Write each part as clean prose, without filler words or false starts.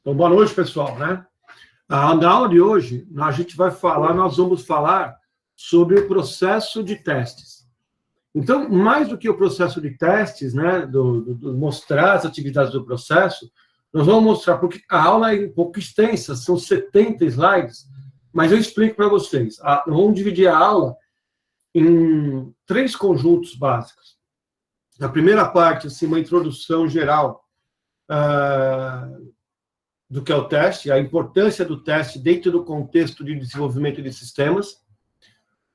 Então, boa noite, pessoal, né? Na aula de hoje, nós vamos falar sobre o processo de testes. Então, mais do que o processo de testes, né, mostrar as atividades do processo, nós vamos mostrar, porque a aula é um pouco extensa, são 70 slides, mas eu explico para vocês. Nós vamos dividir a aula em 3 conjuntos básicos. Na primeira parte, assim, uma introdução geral do que é o teste, a importância do teste dentro do contexto de desenvolvimento de sistemas.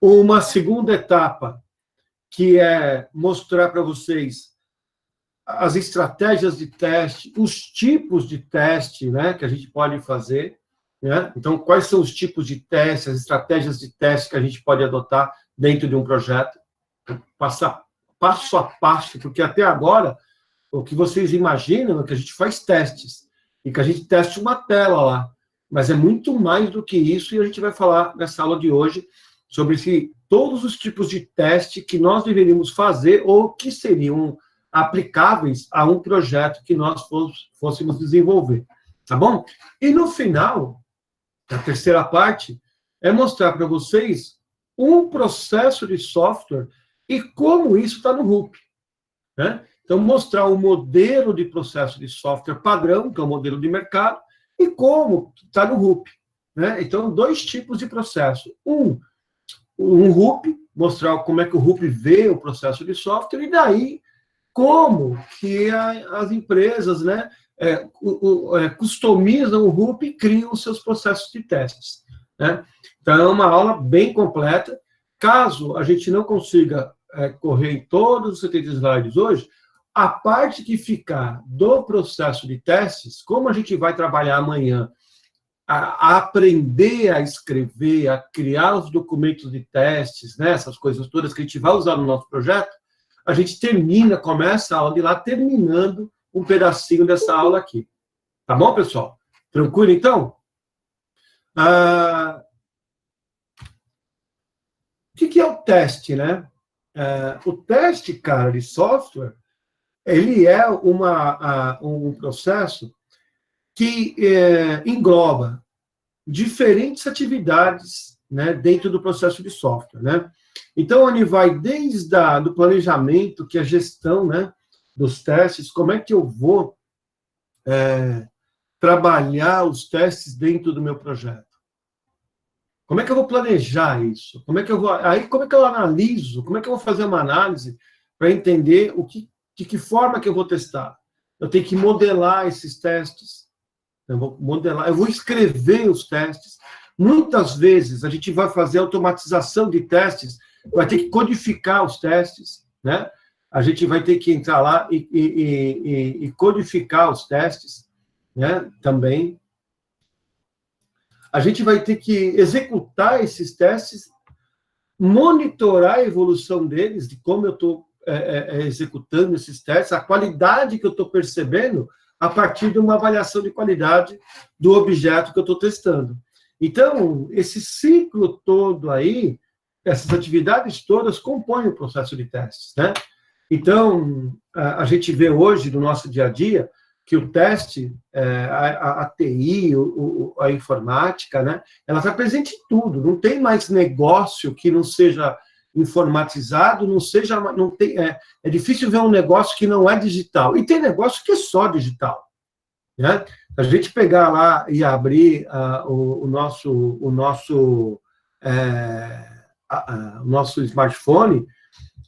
Uma segunda etapa, que é mostrar para vocês as estratégias de teste, os tipos de teste, né, que a gente pode fazer, né? Então, quais são os tipos de teste, as estratégias de teste que a gente pode adotar dentro de um projeto, passar passo a passo, porque até agora, o que vocês imaginam é que a gente faz testes, e que a gente teste uma tela lá, mas é muito mais do que isso, e a gente vai falar nessa aula de hoje sobre todos os tipos de teste que nós deveríamos fazer ou que seriam aplicáveis a um projeto que nós fôssemos desenvolver, tá bom? E no final, a terceira parte, é mostrar para vocês um processo de software e como isso está no RUP, né? Então, mostrar o modelo de processo de software padrão, que é o modelo de mercado, e como está no RUP, né? Então, 2 tipos de processo. Um RUP, mostrar como é que o RUP vê o processo de software, e daí como que as empresas, né, customizam o RUP e criam os seus processos de testes, né? Então, é uma aula bem completa. Caso a gente não consiga correr em todos os 70 slides hoje, a parte que ficar do processo de testes, como a gente vai trabalhar amanhã, a aprender a escrever, a criar os documentos de testes, né, essas coisas todas que a gente vai usar no nosso projeto, a gente começa a aula de lá, terminando um pedacinho dessa aula aqui. Tá bom, pessoal? Tranquilo, então? O que é o teste, né? O teste, cara, de software, ele é um processo que engloba diferentes atividades, né, dentro do processo de software, né? Então, ele vai desde do planejamento, que é a gestão, né, dos testes, como é que eu vou trabalhar os testes dentro do meu projeto? Como é que eu vou planejar isso? Como é que eu analiso? Como é que eu vou fazer uma análise para entender de que forma que eu vou testar? Eu tenho que modelar esses testes. Eu vou escrever os testes. Muitas vezes a gente vai fazer automatização de testes, vai ter que codificar os testes, né? A gente vai ter que entrar lá e codificar os testes, né? Também. A gente vai ter que executar esses testes, monitorar a evolução deles, de como eu estou executando esses testes, a qualidade que eu estou percebendo a partir de uma avaliação de qualidade do objeto que eu estou testando. Então, esse ciclo todo aí, essas atividades todas compõem o processo de testes, né? Então, a gente vê hoje, no nosso dia a dia, que o teste, a TI, a informática, né, ela está presente em tudo. Não tem mais negócio que não seja informatizado, é difícil ver um negócio que não é digital. E tem negócio que é só digital, né? A gente pegar lá e abrir o nosso smartphone,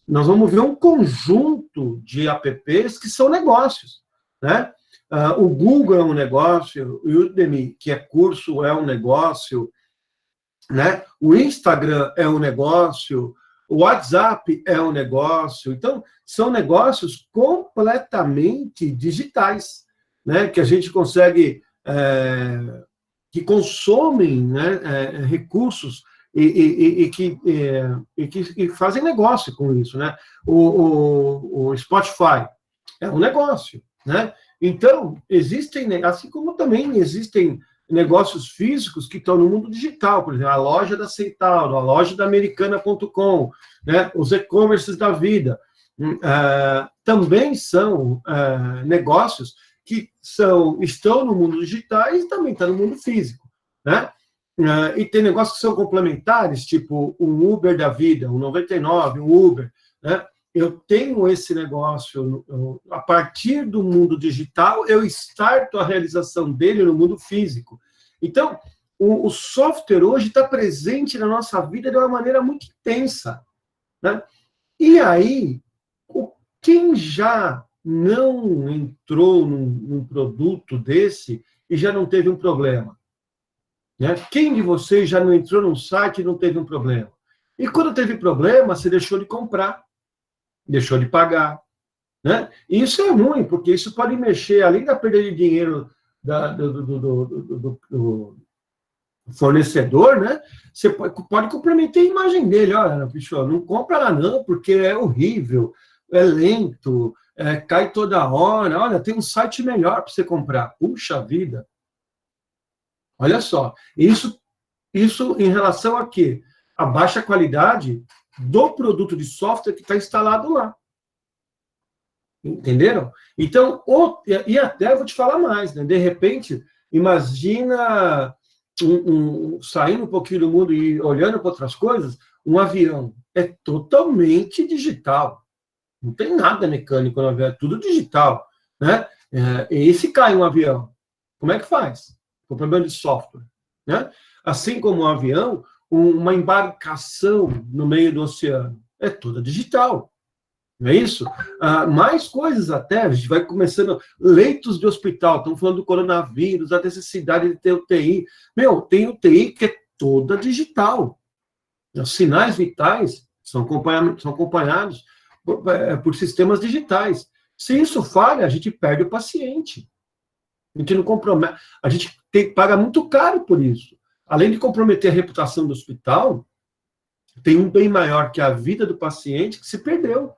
nós vamos ver um conjunto de apps que são negócios, né? O Google é um negócio, o Udemy, que é curso, é um negócio, né? O Instagram é um negócio, o WhatsApp é um negócio. Então, são negócios completamente digitais, né? Que a gente consegue, que consomem, né, recursos e que fazem negócio com isso, né? O Spotify é um negócio, né? Então, existem, assim como também existem negócios físicos que estão no mundo digital, por exemplo, a loja da Centauro, a loja da Americana.com, né, os e-commerces da vida, também são negócios que estão no mundo digital e também estão no mundo físico, né? E tem negócios que são complementares, tipo um Uber da vida, um 99, um Uber, né? Eu tenho esse negócio, a partir do mundo digital, eu starto a realização dele no mundo físico. Então, o software hoje está presente na nossa vida de uma maneira muito intensa, né? E aí, quem já não entrou num produto desse e já não teve um problema? Né? Quem de vocês já não entrou num site e não teve um problema? E quando teve problema, você deixou de comprar, deixou de pagar. Né? E isso é ruim, porque isso pode mexer, além da perda de dinheiro do fornecedor, né? Você pode comprometer a imagem dele. Olha, bicho, não compra lá não, porque é horrível, é lento, cai toda hora. Olha, tem um site melhor para você comprar. Puxa vida. Olha só, isso em relação a quê? A baixa qualidade do produto de software que está instalado lá. Entenderam? Então, e até vou te falar mais, né? De repente, imagina saindo um pouquinho do mundo e olhando para outras coisas, um avião é totalmente digital. Não tem nada mecânico no avião, é tudo digital. Né? E se cai um avião, como é que faz? Com problema de software. Né? Assim como um avião, uma embarcação no meio do oceano, é toda digital. Não é isso? Mais coisas até, a gente vai começando, leitos de hospital, estamos falando do coronavírus, a necessidade de ter UTI. Tem UTI que é toda digital. Os sinais vitais são acompanhados por sistemas digitais. Se isso falha, a gente perde o paciente. A gente não compromete, a gente paga muito caro por isso. Além de comprometer a reputação do hospital, tem um bem maior que a vida do paciente que se perdeu.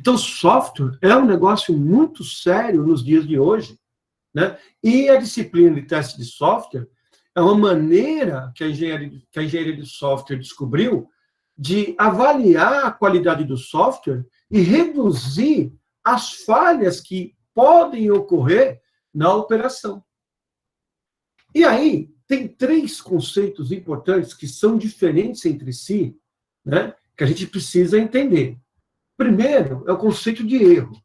Então, software é um negócio muito sério nos dias de hoje, né? E a disciplina de teste de software é uma maneira que a engenharia de software descobriu de avaliar a qualidade do software e reduzir as falhas que podem ocorrer na operação. E aí, tem 3 conceitos importantes que são diferentes entre si, né? Que a gente precisa entender. Primeiro, é o conceito de erro.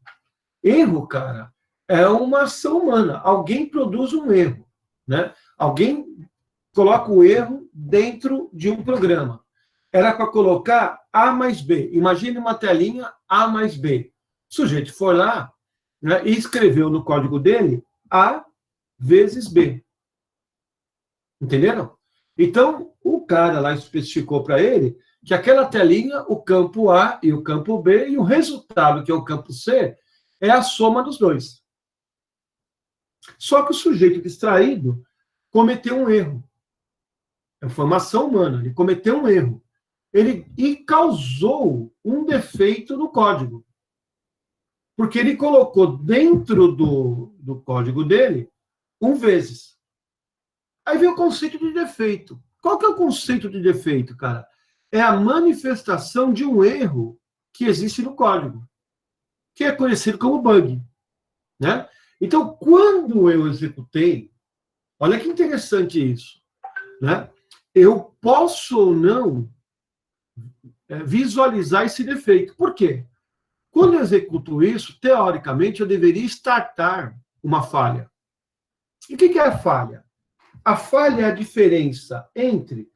Erro, cara, é uma ação humana. Alguém produz um erro, né? Alguém coloca o erro dentro de um programa. Era para colocar A mais B. Imagine uma telinha A mais B. O sujeito foi lá, né, e escreveu no código dele A vezes B. Entenderam? Então, o cara lá especificou para ele que aquela telinha, o campo A e o campo B, e o resultado, que é o campo C, é a soma dos dois. Só que o sujeito distraído cometeu um erro. É formação humana, ele cometeu um erro. E causou um defeito no código. Porque ele colocou dentro do código dele vezes. Aí vem o conceito de defeito. Qual que é o conceito de defeito, cara? É a manifestação de um erro que existe no código, que é conhecido como bug. Né? Então, quando eu executei, olha que interessante isso, né? Eu posso ou não visualizar esse defeito. Por quê? Quando eu executo isso, teoricamente, eu deveria startar uma falha. E o que é a falha? A falha é a diferença entre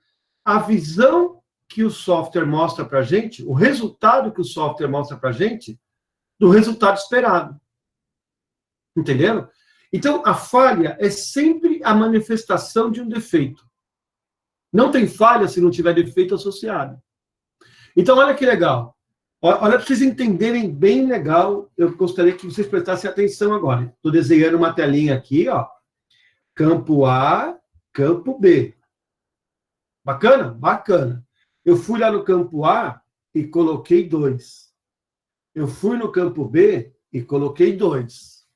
a visão que o software mostra para a gente, o resultado que o software mostra para a gente, do resultado esperado. Entenderam? Então, a falha é sempre a manifestação de um defeito. Não tem falha se não tiver defeito associado. Então, olha que legal. Olha, para vocês entenderem bem legal, eu gostaria que vocês prestassem atenção agora. Estou desenhando uma telinha aqui, ó. Campo A, campo B. Bacana? Bacana. Eu fui lá no campo A e coloquei 2. Eu fui no campo B e coloquei 2.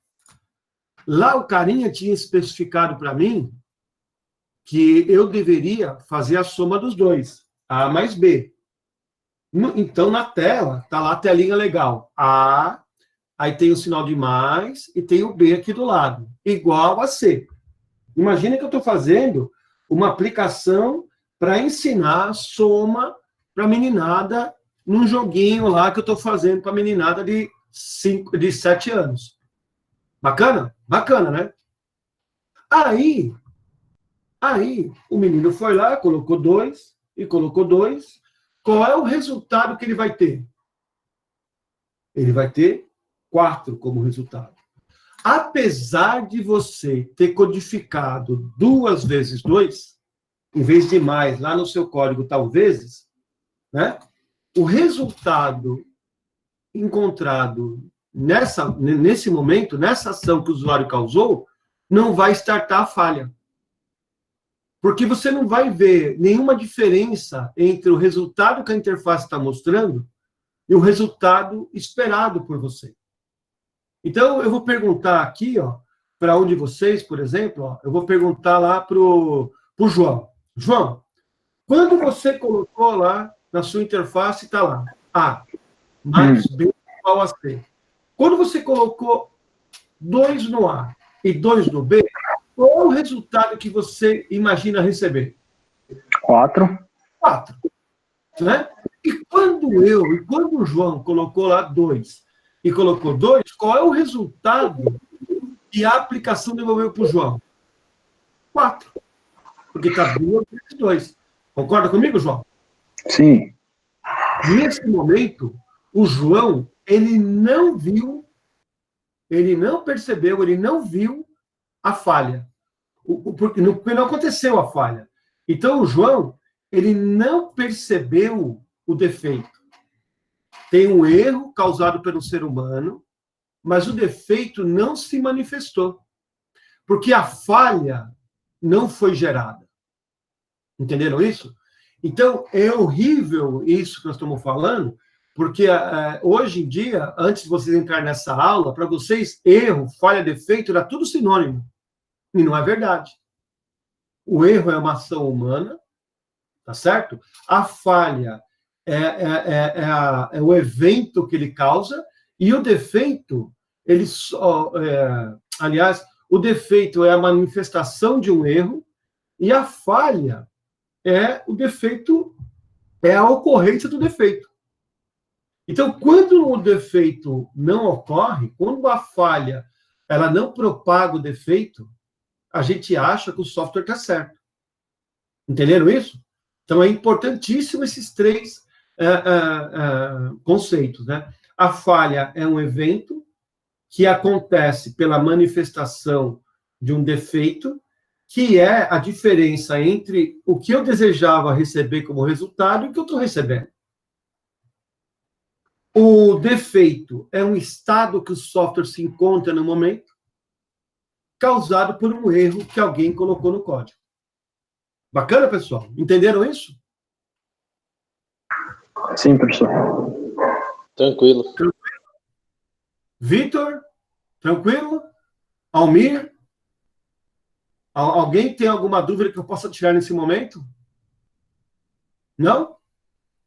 Lá o carinha tinha especificado para mim que eu deveria fazer a soma dos dois, A mais B. Então, na tela, está lá a telinha legal. A aí tem o sinal de mais e tem o B aqui do lado, igual a C. Imagina que eu estou fazendo uma aplicação para ensinar soma para meninada num joguinho lá que eu estou fazendo para meninada de 7 anos. Bacana? Bacana, né? Aí, o menino foi lá, colocou 2 e colocou 2. Qual é o resultado que ele vai ter? Ele vai ter 4 como resultado. Apesar de você ter codificado 2 vezes 2, em vez de mais, lá no seu código tal vezes, né? O resultado encontrado nesse momento, nessa ação que o usuário causou, não vai startar a falha. Porque você não vai ver nenhuma diferença entre o resultado que a interface está mostrando e o resultado esperado por você. Então, eu vou perguntar aqui, para um de vocês, por exemplo, eu vou perguntar lá para o João. João, quando você colocou lá na sua interface, está lá, A mais B igual a C. Quando você colocou 2 no A e 2 no B, qual é o resultado que você imagina receber? 4. 4. Né? E quando o João colocou lá 2 e colocou 2, qual é o resultado que a aplicação devolveu para o João? 4. Porque está 2 vezes 2. Concorda comigo, João? Sim. Nesse momento, o João, ele não viu, ele não percebeu, ele não viu a falha. Porque não aconteceu a falha. Então, o João, ele não percebeu o defeito. Tem um erro causado pelo ser humano, mas o defeito não se manifestou. Porque a falha não foi gerada. Entenderam isso? Então, é horrível isso que nós estamos falando, porque hoje em dia, antes de vocês entrarem nessa aula, para vocês, erro, falha, defeito, era tudo sinônimo. E não é verdade. O erro é uma ação humana, tá certo? A falha é o evento que ele causa, e o defeito, ele aliás, o defeito é a manifestação de um erro, e a falha o defeito, é a ocorrência do defeito. Então, quando o defeito não ocorre, quando a falha ela não propaga o defeito, a gente acha que o software está certo. Entenderam isso? Então, é importantíssimo esses 3 conceitos, né? A falha é um evento que acontece pela manifestação de um defeito, que é a diferença entre o que eu desejava receber como resultado e o que eu estou recebendo. O defeito é um estado que o software se encontra no momento, causado por um erro que alguém colocou no código. Bacana, pessoal? Entenderam isso? Sim, professor. Tranquilo. Vitor? Tranquilo? Almir? Alguém tem alguma dúvida que eu possa tirar nesse momento? Não?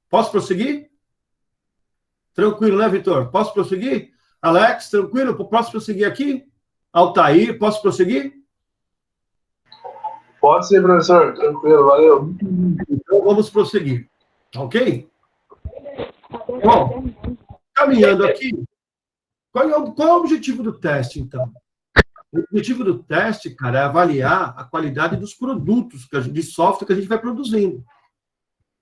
Posso prosseguir? Tranquilo, né, Vitor? Posso prosseguir? Alex, tranquilo? Posso prosseguir aqui? Altair, posso prosseguir? Pode ser, professor. Tranquilo, valeu. Então, vamos prosseguir. Ok? Bom, caminhando aqui, qual é o objetivo do teste, então? O objetivo do teste, cara, é avaliar a qualidade dos produtos de software que a gente vai produzindo.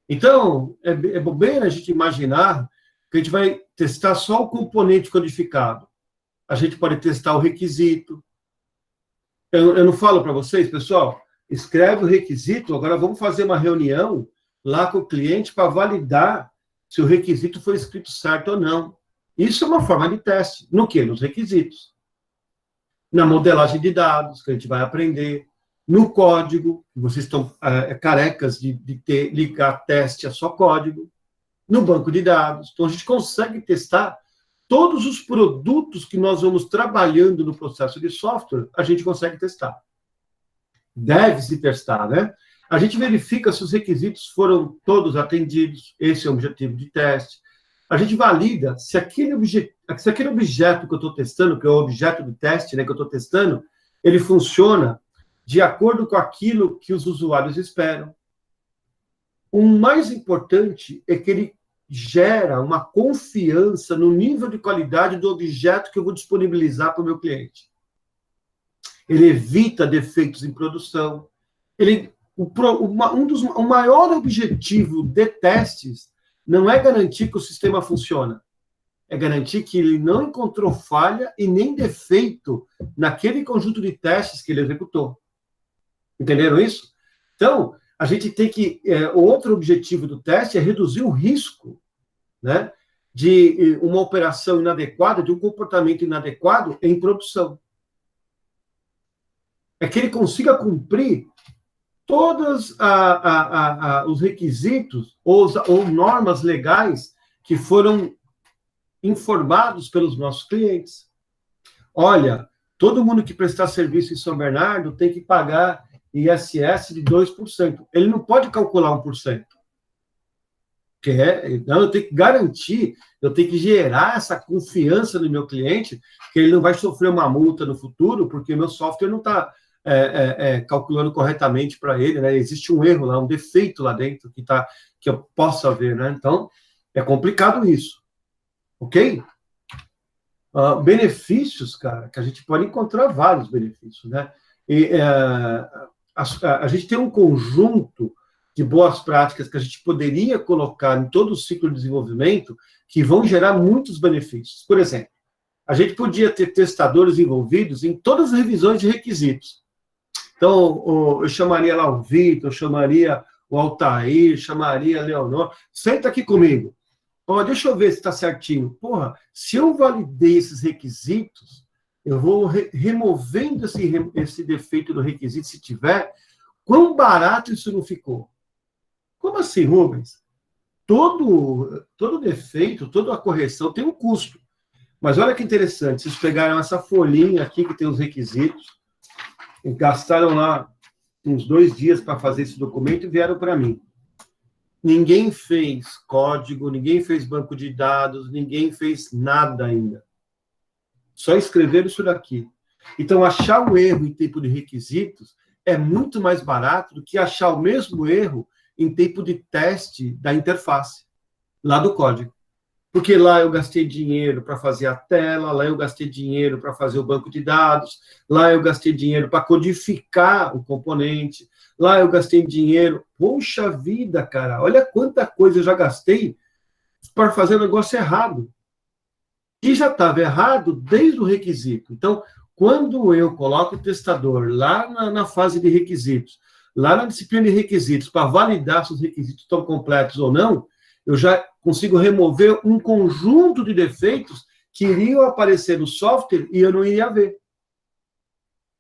Então, é bobeira a gente imaginar que a gente vai testar só o componente codificado. A gente pode testar o requisito. Eu não falo para vocês, pessoal, escreve o requisito, agora vamos fazer uma reunião lá com o cliente para validar se o requisito foi escrito certo ou não. Isso é uma forma de teste. No quê? Nos requisitos. Na modelagem de dados, que a gente vai aprender. No código, vocês estão carecas de ligar teste a só código. No banco de dados. Então, a gente consegue testar todos os produtos que nós vamos trabalhando no processo de software, a gente consegue testar. Deve-se testar, né? A gente verifica se os requisitos foram todos atendidos, esse é o objetivo de teste. a gente valida se aquele objeto que eu estou testando, que é o objeto do teste, né, que eu estou testando, ele funciona de acordo com aquilo que os usuários esperam. O mais importante é que ele gera uma confiança no nível de qualidade do objeto que eu vou disponibilizar para o meu cliente. Ele evita defeitos em produção. O maior objetivo de testes não é garantir que o sistema funciona, é garantir que ele não encontrou falha e nem defeito naquele conjunto de testes que ele executou. Entenderam isso? Então, a gente tem que... o outro objetivo do teste é reduzir o risco, né, de uma operação inadequada, de um comportamento inadequado em produção. É que ele consiga cumprir todos os requisitos ou normas legais que foram informados pelos nossos clientes. Olha, todo mundo que prestar serviço em São Bernardo tem que pagar ISS de 2%. Ele não pode calcular 1%. Então, eu tenho que garantir, eu tenho que gerar essa confiança no meu cliente que ele não vai sofrer uma multa no futuro porque meu software não está calculando corretamente para ele, né? Existe um erro lá, um defeito lá dentro que eu possa ver, né? Então, é complicado isso. Ok? Benefícios, cara, que a gente pode encontrar vários benefícios, né? E a gente tem um conjunto de boas práticas que a gente poderia colocar em todo o ciclo de desenvolvimento que vão gerar muitos benefícios. Por exemplo, a gente podia ter testadores envolvidos em todas as revisões de requisitos. Então, eu chamaria lá o Vitor, eu chamaria o Altair, chamaria a Leonor. Senta aqui comigo. Deixa eu ver se está certinho. Se eu validei esses requisitos, eu vou removendo esse defeito do requisito, se tiver. Quão barato isso não ficou? Como assim, Rubens? Todo defeito, toda a correção tem um custo. Mas olha que interessante, vocês pegaram essa folhinha aqui que tem os requisitos, e gastaram lá uns 2 dias para fazer esse documento e vieram para mim. Ninguém fez código, ninguém fez banco de dados, ninguém fez nada ainda. Só escreveram isso daqui. Então, achar o erro em tempo de requisitos é muito mais barato do que achar o mesmo erro em tempo de teste da interface, lá do código. Porque lá eu gastei dinheiro para fazer a tela, lá eu gastei dinheiro para fazer o banco de dados, lá eu gastei dinheiro para codificar o componente, lá eu gastei dinheiro... Poxa vida, cara, olha quanta coisa eu já gastei para fazer o negócio errado. E já estava errado desde o requisito. Então, quando eu coloco o testador lá na fase de requisitos, lá na disciplina de requisitos, para validar se os requisitos estão completos ou não, eu já consigo remover um conjunto de defeitos que iriam aparecer no software e eu não iria ver.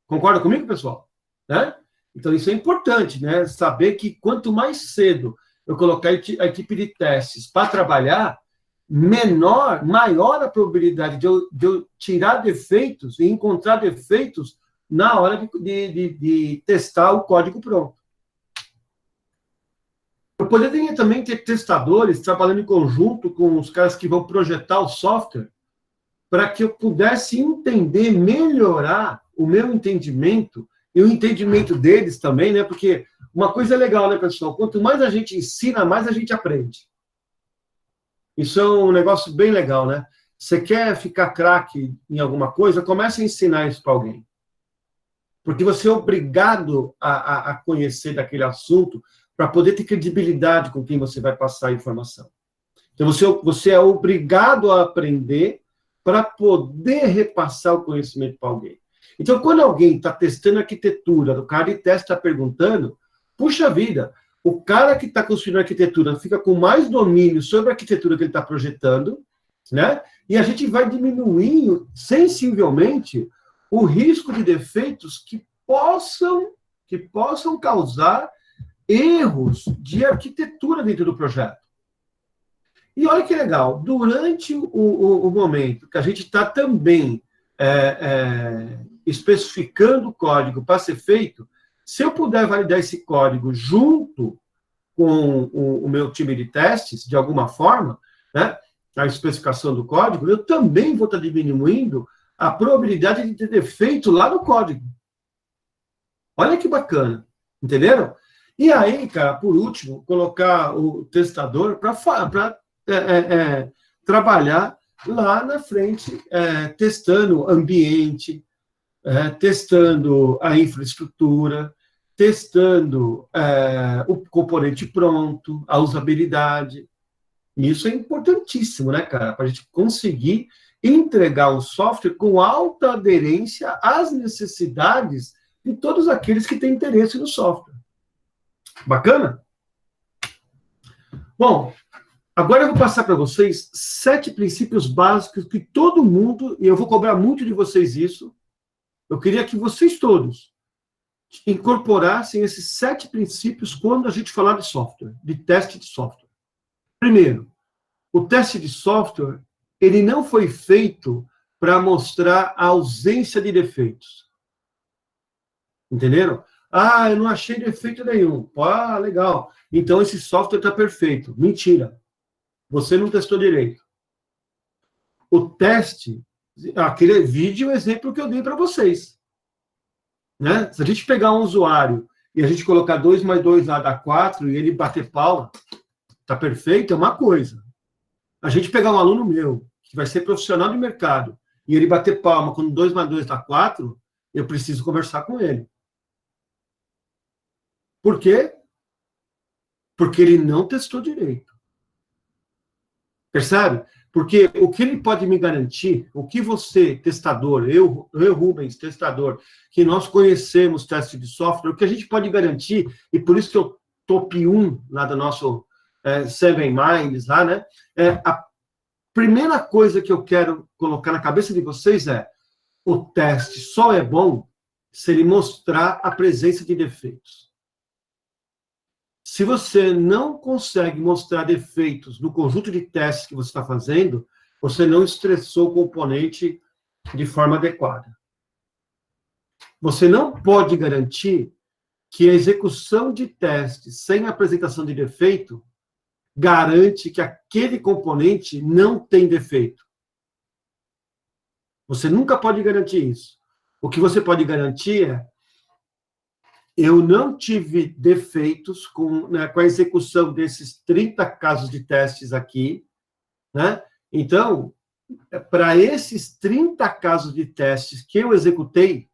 Concorda comigo, pessoal? Né? Então, isso é importante, né? Saber que quanto mais cedo eu colocar a equipe de testes para trabalhar, maior a probabilidade de eu tirar defeitos e encontrar defeitos na hora de testar o código pronto. Eu poderia também ter testadores trabalhando em conjunto com os caras que vão projetar o software para que eu pudesse entender, melhorar o meu entendimento e o entendimento deles também, né? Porque uma coisa é legal, né, pessoal? Quanto mais a gente ensina, mais a gente aprende. Isso é um negócio bem legal, né? Você quer ficar craque em alguma coisa, comece a ensinar isso para alguém. Porque você é obrigado a conhecer daquele assunto para poder ter credibilidade com quem você vai passar a informação. Então, você é obrigado a aprender para poder repassar o conhecimento para alguém. Então, quando alguém está testando arquitetura, o cara de teste está perguntando, puxa vida, o cara que está construindo arquitetura fica com mais domínio sobre a arquitetura que ele está projetando, né? E a gente vai diminuindo sensivelmente o risco de defeitos que possam causar erros de arquitetura dentro do projeto. E olha que legal, durante o momento que a gente está também especificando o código para ser feito, se eu puder validar esse código junto com o meu time de testes, de alguma forma, né, a especificação do código, eu também vou estar diminuindo a probabilidade de ter defeito lá no código. Olha que bacana, entenderam? E aí, cara, por último, colocar o testador para trabalhar lá na frente, testando ambiente, testando a infraestrutura, testando o componente pronto, a usabilidade. Isso é importantíssimo, né, cara? Para a gente conseguir entregar um software com alta aderência às necessidades de todos aqueles que têm interesse no software. Bacana? Bom, agora eu vou passar para vocês 7 princípios básicos que todo mundo, e eu vou cobrar muito de vocês isso, eu queria que vocês todos incorporassem esses 7 princípios quando a gente falar de software, de teste de software. Primeiro, o teste de software, ele não foi feito para mostrar a ausência de defeitos. Entenderam? Ah, eu não achei defeito nenhum. Ah, legal. Então esse software está perfeito. Mentira. Você não testou direito. O teste, aquele vídeo, exemplo que eu dei para vocês. Né? Se a gente pegar um usuário e a gente colocar 2 mais 2 dá 4 e ele bater palma, está perfeito, é uma coisa. A gente pegar um aluno meu, que vai ser profissional de mercado, e ele bater palma quando 2 mais 2 dá 4, eu preciso conversar com ele. Por quê? Porque ele não testou direito. Percebe? Porque o que ele pode me garantir, o que você, testador, eu Rubens, testador, que nós conhecemos teste de software, o que a gente pode garantir, e por isso que eu top 1 lá do nosso Seven Minds, lá, né? A primeira coisa que eu quero colocar na cabeça de vocês é: o teste só é bom se ele mostrar a presença de defeitos. Se você não consegue mostrar defeitos no conjunto de testes que você está fazendo, você não estressou o componente de forma adequada. Você não pode garantir que a execução de testes sem apresentação de defeito garante que aquele componente não tem defeito. Você nunca pode garantir isso. O que você pode garantir é: eu não tive defeitos com a execução desses 30 casos de testes aqui, né? Então, para esses 30 casos de testes que eu executei,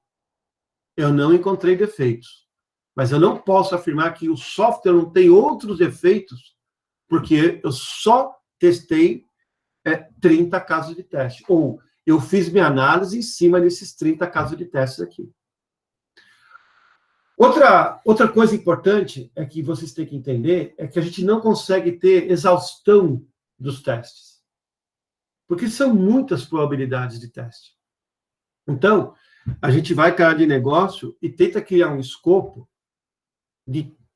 eu não encontrei defeitos. Mas eu não posso afirmar que o software não tem outros defeitos, porque eu só testei 30 casos de teste. Ou eu fiz minha análise em cima desses 30 casos de testes aqui. Outra coisa importante é que vocês têm que entender é que a gente não consegue ter exaustão dos testes. Porque são muitas probabilidades de teste. Então, a gente vai cara de negócio e tenta criar um escopo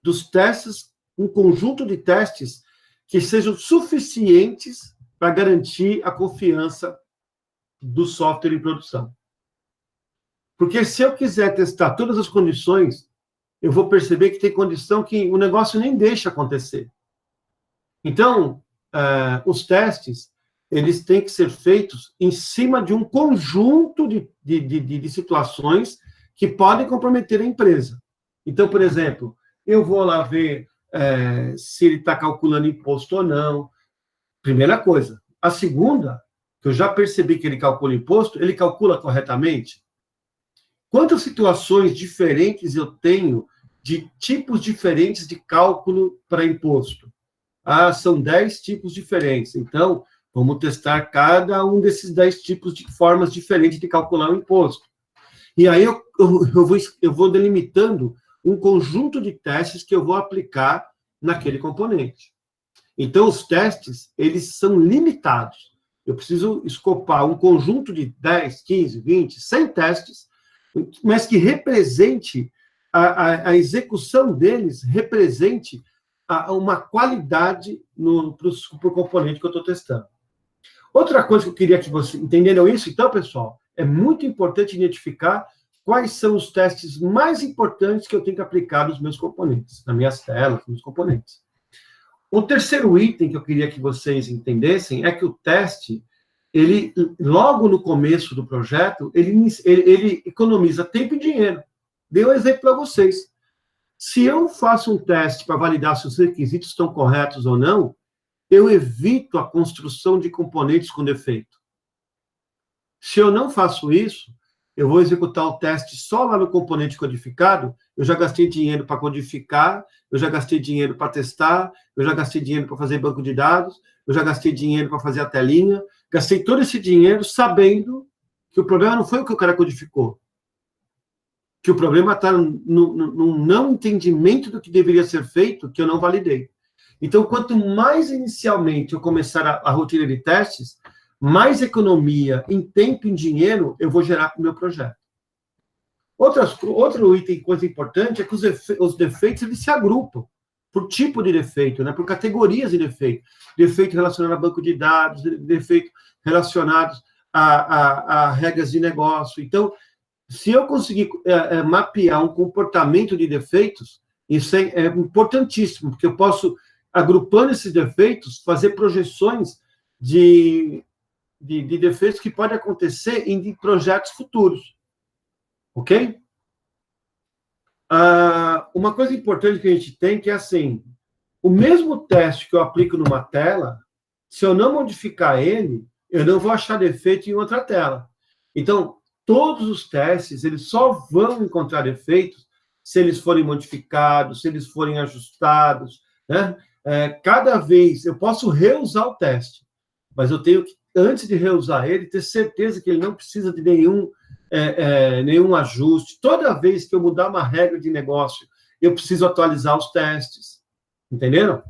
dos testes, um conjunto de testes que sejam suficientes para garantir a confiança do software em produção. Porque se eu quiser testar todas as condições, eu vou perceber que tem condição que o negócio nem deixa acontecer. Então, os testes, eles têm que ser feitos em cima de um conjunto de situações que podem comprometer a empresa. Então, por exemplo, eu vou lá ver se ele está calculando imposto ou não. Primeira coisa. A segunda, que eu já percebi que ele calcula imposto, ele calcula corretamente? Quantas situações diferentes eu tenho de tipos diferentes de cálculo para imposto? Ah, são 10 tipos diferentes. Então, vamos testar cada um desses 10 tipos de formas diferentes de calcular o imposto. E aí eu vou delimitando um conjunto de testes que eu vou aplicar naquele componente. Então, os testes, eles são limitados. Eu preciso escopar um conjunto de 10, 15, 20, 100 testes, mas que represente, a execução deles represente uma qualidade para o componente que eu estou testando. Outra coisa que eu queria que vocês entenderam isso, então, pessoal, é muito importante identificar quais são os testes mais importantes que eu tenho que aplicar nos meus componentes, nas minhas telas, nos componentes. O terceiro item que eu queria que vocês entendessem é que o teste, ele, logo no começo do projeto, ele economiza tempo e dinheiro. Dei um exemplo para vocês. Se eu faço um teste para validar se os requisitos estão corretos ou não, eu evito a construção de componentes com defeito. Se eu não faço isso, eu vou executar o teste só lá no componente codificado, eu já gastei dinheiro para codificar, eu já gastei dinheiro para testar, eu já gastei dinheiro para fazer banco de dados, eu já gastei dinheiro para fazer a telinha, gastei todo esse dinheiro sabendo que o problema não foi o que o cara codificou, que o problema está no não entendimento do que deveria ser feito, que eu não validei. Então, quanto mais inicialmente eu começar a rotina de testes, mais economia em tempo e em dinheiro eu vou gerar para o meu projeto. Outro item, coisa importante, é que os defeitos eles se agrupam por tipo de defeito, né? Por categorias de defeito. Defeito relacionado a banco de dados, defeito relacionados a regras de negócio. Então, se eu conseguir mapear um comportamento de defeitos, isso é importantíssimo, porque eu posso, agrupando esses defeitos, fazer projeções de defeitos que podem acontecer em projetos futuros. Ok? Uma coisa importante que a gente tem que é assim, o mesmo teste que eu aplico numa tela, se eu não modificar ele, eu não vou achar defeito em outra tela. Então, todos os testes, eles só vão encontrar defeitos se eles forem modificados, se eles forem ajustados, né? Cada vez, eu posso reusar o teste, mas eu tenho que, antes de reusar ele, ter certeza que ele não precisa de nenhum ajuste. Toda vez que eu mudar uma regra de negócio, eu preciso atualizar os testes. Entenderam?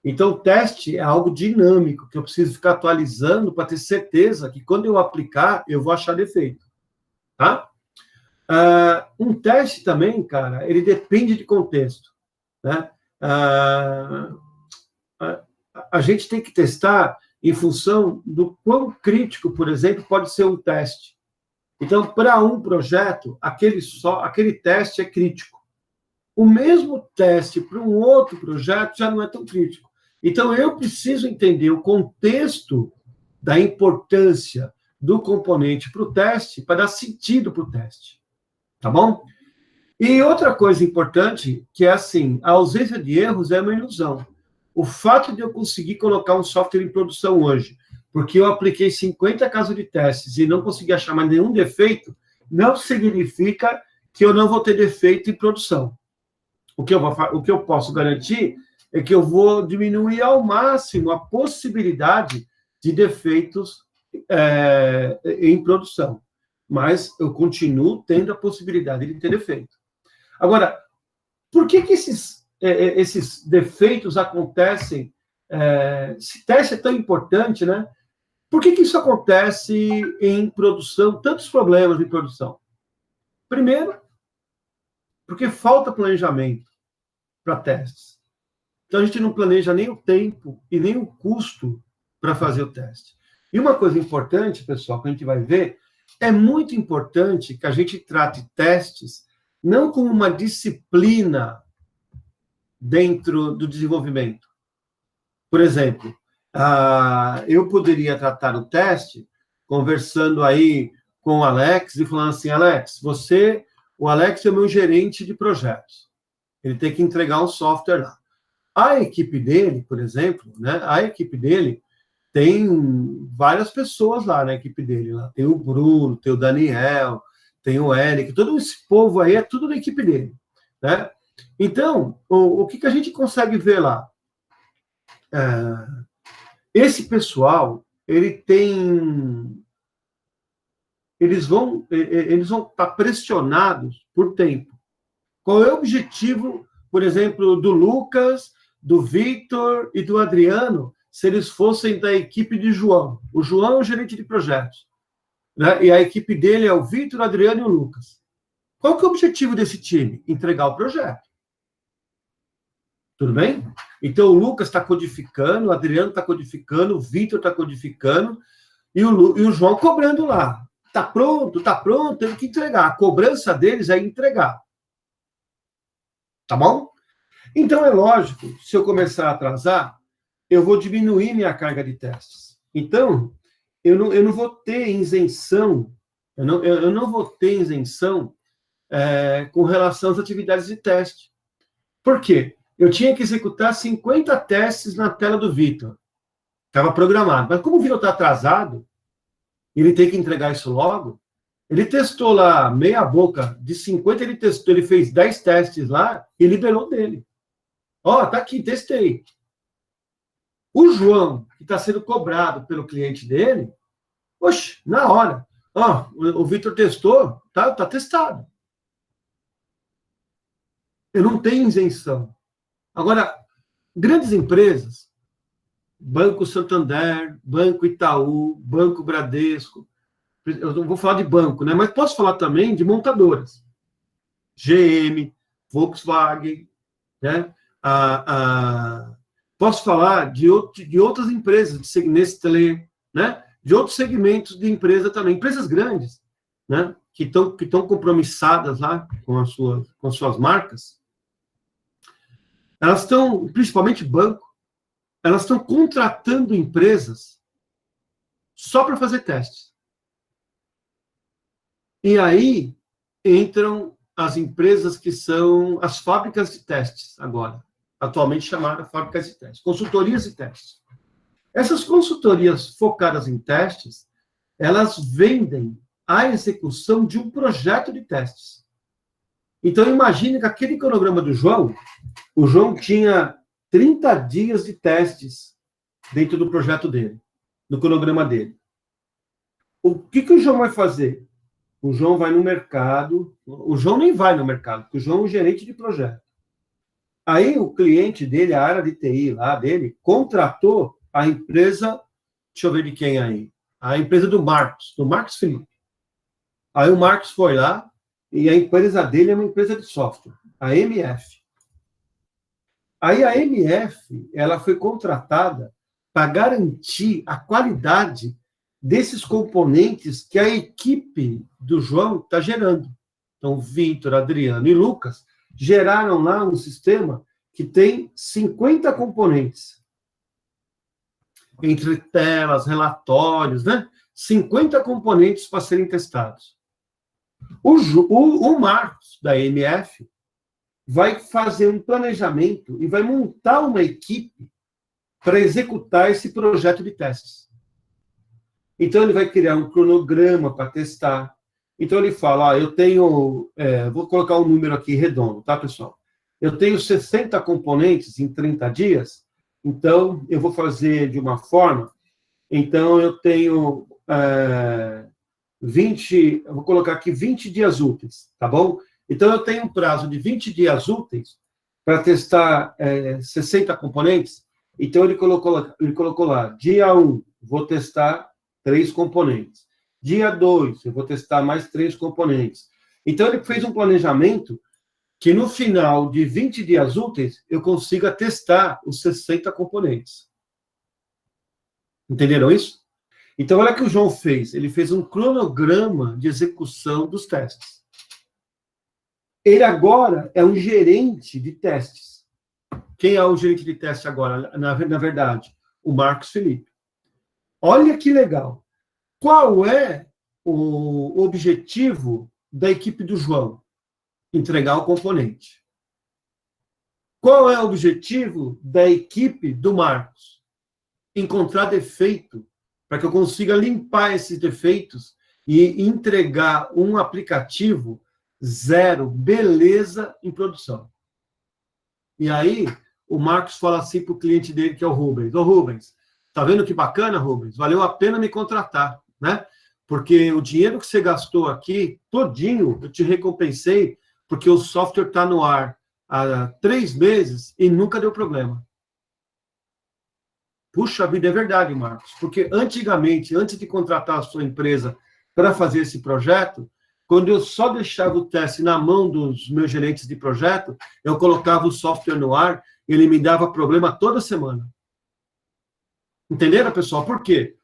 Então, o teste é algo dinâmico, que eu preciso ficar atualizando para ter certeza que quando eu aplicar, eu vou achar defeito. Tá? Um teste também, cara, ele depende de contexto. Né? A gente tem que testar em função do quão crítico, por exemplo, pode ser um teste. Então, para um projeto, aquele teste é crítico. O mesmo teste para um outro projeto já não é tão crítico. Então, eu preciso entender o contexto da importância do componente para o teste, para dar sentido para o teste. Tá bom? E outra coisa importante, que é assim, a ausência de erros é uma ilusão. O fato de eu conseguir colocar um software em produção hoje, porque eu apliquei 50 casos de testes e não consegui achar mais nenhum defeito, não significa que eu não vou ter defeito em produção. O que eu posso garantir é que eu vou diminuir ao máximo a possibilidade de defeitos em produção. Mas eu continuo tendo a possibilidade de ter defeito. Agora, por que esses defeitos acontecem? Esse teste é tão importante, né? Por que isso acontece em produção? Tantos problemas em produção. Primeiro, porque falta planejamento para testes. Então, a gente não planeja nem o tempo e nem o custo para fazer o teste. E uma coisa importante, pessoal, que a gente vai ver, é muito importante que a gente trate testes não como uma disciplina dentro do desenvolvimento. Por exemplo, eu poderia tratar o teste conversando aí com o Alex e falando assim, Alex, o Alex é o meu gerente de projetos. Ele tem que entregar um software lá. A equipe dele, por exemplo, né, a equipe dele tem várias pessoas lá na equipe dele. Lá. Tem o Bruno, tem o Daniel, tem o Eric, todo esse povo aí é tudo da equipe dele. Né? Então, o que a gente consegue ver lá? Esse pessoal, eles vão estar pressionados por tempo. Qual é o objetivo, por exemplo, do Lucas, do Victor e do Adriano, se eles fossem da equipe de João? O João é o gerente de projetos. Né? E a equipe dele é o Victor, o Adriano e o Lucas. Qual que é o objetivo desse time? Entregar o projeto. Tudo bem? Então, o Lucas está codificando, o Adriano está codificando, o Victor está codificando, e o João cobrando lá. Está pronto, tem que entregar. A cobrança deles é entregar. Tá bom? Então, é lógico, se eu começar a atrasar, eu vou diminuir minha carga de testes. Então, eu não vou ter isenção, eu não vou ter isenção com relação às atividades de teste. Por quê? Eu tinha que executar 50 testes na tela do Vitor. Estava programado. Mas como o Vitor está atrasado, ele tem que entregar isso logo, ele testou lá meia boca, de 50 ele testou, ele fez 10 testes lá e liberou dele. Ó, tá aqui, testei. O João, que está sendo cobrado pelo cliente dele, oxe, na hora. Ó, o Vitor testou, tá testado. Eu não tenho isenção. Agora, grandes empresas, Banco Santander, Banco Itaú, Banco Bradesco, eu não vou falar de banco, né? Mas posso falar também de montadoras. GM, Volkswagen, né? Posso falar de outras empresas, de Nestlé, né? De outros segmentos de empresa também, empresas grandes, né? Que estão compromissadas lá com as suas marcas. Elas estão, principalmente banco, elas estão contratando empresas só para fazer testes. E aí entram as empresas que são as fábricas de testes agora, atualmente chamadas fábricas de testes, consultorias de testes. Essas consultorias focadas em testes, elas vendem a execução de um projeto de testes. Então, imagine que aquele cronograma do João, o João tinha 30 dias de testes dentro do projeto dele, do cronograma dele. O que o João vai fazer? O João vai no mercado, o João nem vai no mercado, porque o João é um gerente de projeto. Aí o cliente dele, a área de TI lá dele, contratou a empresa, deixa eu ver de quem aí, a empresa do Marcos Felipe. Aí o Marcos foi lá, e a empresa dele é uma empresa de software, a MF. Aí a MF, ela foi contratada para garantir a qualidade desses componentes que a equipe do João está gerando. Então, Vitor, Adriano e Lucas geraram lá um sistema que tem 50 componentes. Entre telas, relatórios, né? 50 componentes para serem testados. O Marcos, da MF, vai fazer um planejamento e vai montar uma equipe para executar esse projeto de testes. Então, ele vai criar um cronograma para testar. Então, ele fala, eu tenho... vou colocar um número aqui redondo, tá, pessoal? Eu tenho 60 componentes em 30 dias, então, eu vou fazer de uma forma... Então, eu tenho 20... Eu vou colocar aqui 20 dias úteis, tá bom? Então, eu tenho um prazo de 20 dias úteis para testar 60 componentes. Então, ele colocou lá, dia 1, vou testar 3 componentes. Dia 2, eu vou testar mais 3 componentes. Então, ele fez um planejamento que, no final de 20 dias úteis, eu consiga testar os 60 componentes. Entenderam isso? Então, olha o que o João fez. Ele fez um cronograma de execução dos testes. Ele agora é um gerente de testes. Quem é o gerente de teste agora, na verdade? O Marcos Felipe. Olha que legal. Qual é o objetivo da equipe do João? Entregar o componente. Qual é o objetivo da equipe do Marcos? Encontrar defeito, para que eu consiga limpar esses defeitos e entregar um aplicativo 0, beleza, em produção. E aí, o Marcos fala assim para o cliente dele, que é o Rubens. Ô, Rubens, tá vendo que bacana, Rubens? Valeu a pena me contratar, né? Porque o dinheiro que você gastou aqui, todinho, eu te recompensei, porque o software está no ar há 3 meses e nunca deu problema. Puxa vida, é verdade, Marcos. Porque antigamente, antes de contratar a sua empresa para fazer esse projeto, quando eu só deixava o teste na mão dos meus gerentes de projeto, eu colocava o software no ar, ele me dava problema toda semana. Entenderam, pessoal? Por quê?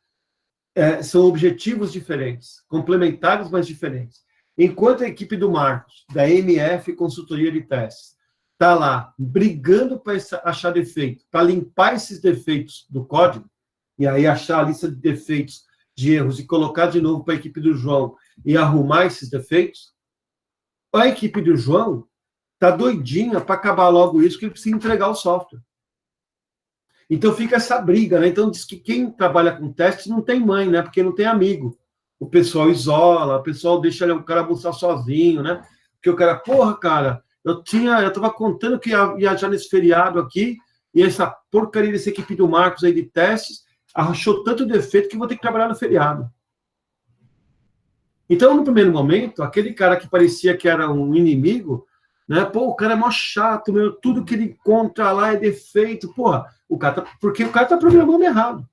São objetivos diferentes, complementares, mas diferentes. Enquanto a equipe do Marcos, da MF Consultoria de Testes, está lá brigando para achar defeito, para limpar esses defeitos do código, e aí achar a lista de defeitos, de erros, e colocar de novo para a equipe do João e arrumar esses defeitos, a equipe do João está doidinha para acabar logo isso, que ele precisa entregar o software. Então fica essa briga, né? Então diz que quem trabalha com teste não tem mãe, né? Porque não tem amigo. O pessoal isola, o pessoal deixa o cara almoçar sozinho, né? Porque o cara, porra, cara, eu estava contando que ia viajar nesse feriado aqui, e essa porcaria dessa equipe do Marcos aí de testes achou tanto defeito que vou ter que trabalhar no feriado. Então, no primeiro momento, aquele cara que parecia que era um inimigo, né? Pô, o cara é mó chato, meu, tudo que ele encontra lá é defeito, porra, porque o cara está programando errado.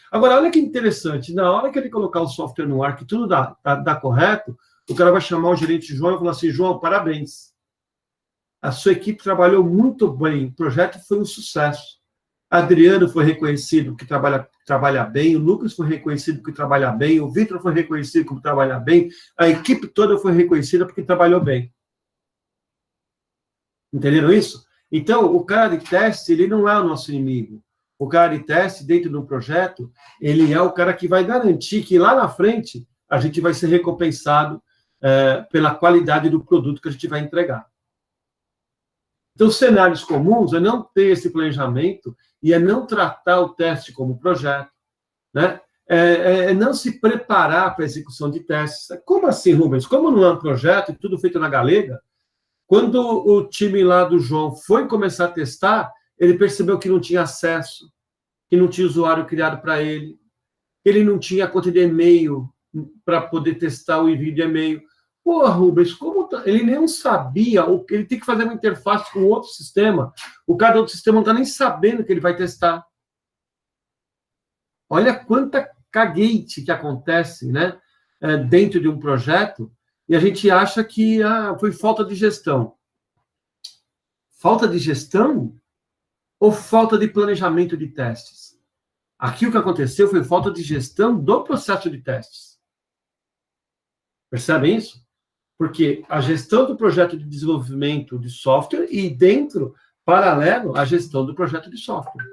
Agora, olha que interessante, na hora que ele colocar o software no ar, que tudo dá correto, o cara vai chamar o gerente João e falar assim, João, parabéns. A sua equipe trabalhou muito bem, o projeto foi um sucesso. Adriano foi reconhecido que trabalha bem, o Lucas foi reconhecido que trabalha bem, o Vitor foi reconhecido que trabalha bem, a equipe toda foi reconhecida porque trabalhou bem. Entenderam isso? Então, o cara de teste, ele não é o nosso inimigo. O cara de teste, dentro do projeto, ele é o cara que vai garantir que lá na frente a gente vai ser recompensado pela qualidade do produto que a gente vai entregar. Então, cenários comuns é não ter esse planejamento e é não tratar o teste como projeto, né? É não se preparar para a execução de testes. Como assim, Rubens? Como não é um projeto, tudo feito na galega, quando o time lá do João foi começar a testar, ele percebeu que não tinha acesso, que não tinha usuário criado para ele, ele não tinha conta de e-mail para poder testar o envio de e-mail. Pô, Rubens, ele nem sabia, ele tem que fazer uma interface com outro sistema, o cara do outro sistema não está nem sabendo que ele vai testar. Olha quanta caguete que acontece, né, dentro de um projeto, e a gente acha que foi falta de gestão. Falta de gestão ou falta de planejamento de testes? Aqui o que aconteceu foi falta de gestão do processo de testes. Percebem isso? Porque a gestão do projeto de desenvolvimento de software e dentro, paralelo, a gestão do projeto de software.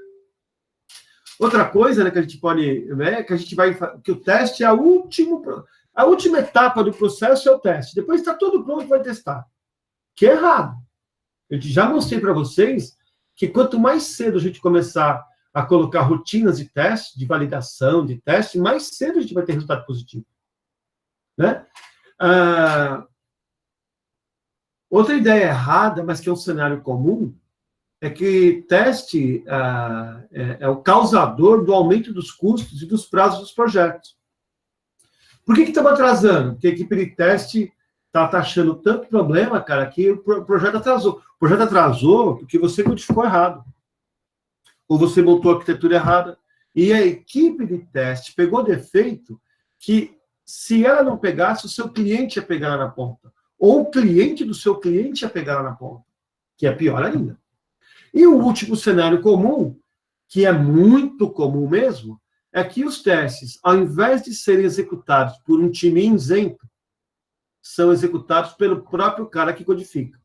Outra coisa, né, que a gente pode, né, que o teste é a última etapa do processo é o teste. Depois está tudo pronto, vai testar. Que é errado. Eu já mostrei para vocês que quanto mais cedo a gente começar a colocar rotinas de teste, de validação, de teste, mais cedo a gente vai ter resultado positivo. Né? Outra ideia errada, mas que é um cenário comum, é que teste é o causador do aumento dos custos e dos prazos dos projetos. Por que estamos atrasando? Porque a equipe de teste está achando tanto problema, cara, que o projeto atrasou. O projeto atrasou porque você codificou errado. Ou você montou a arquitetura errada. E a equipe de teste pegou defeito que, se ela não pegasse, o seu cliente ia pegar lá na ponta. Ou o cliente do seu cliente ia pegar lá na ponta. Que é pior ainda. E o último cenário comum, que é muito comum mesmo, é que os testes, ao invés de serem executados por um time isento, são executados pelo próprio cara que codifica.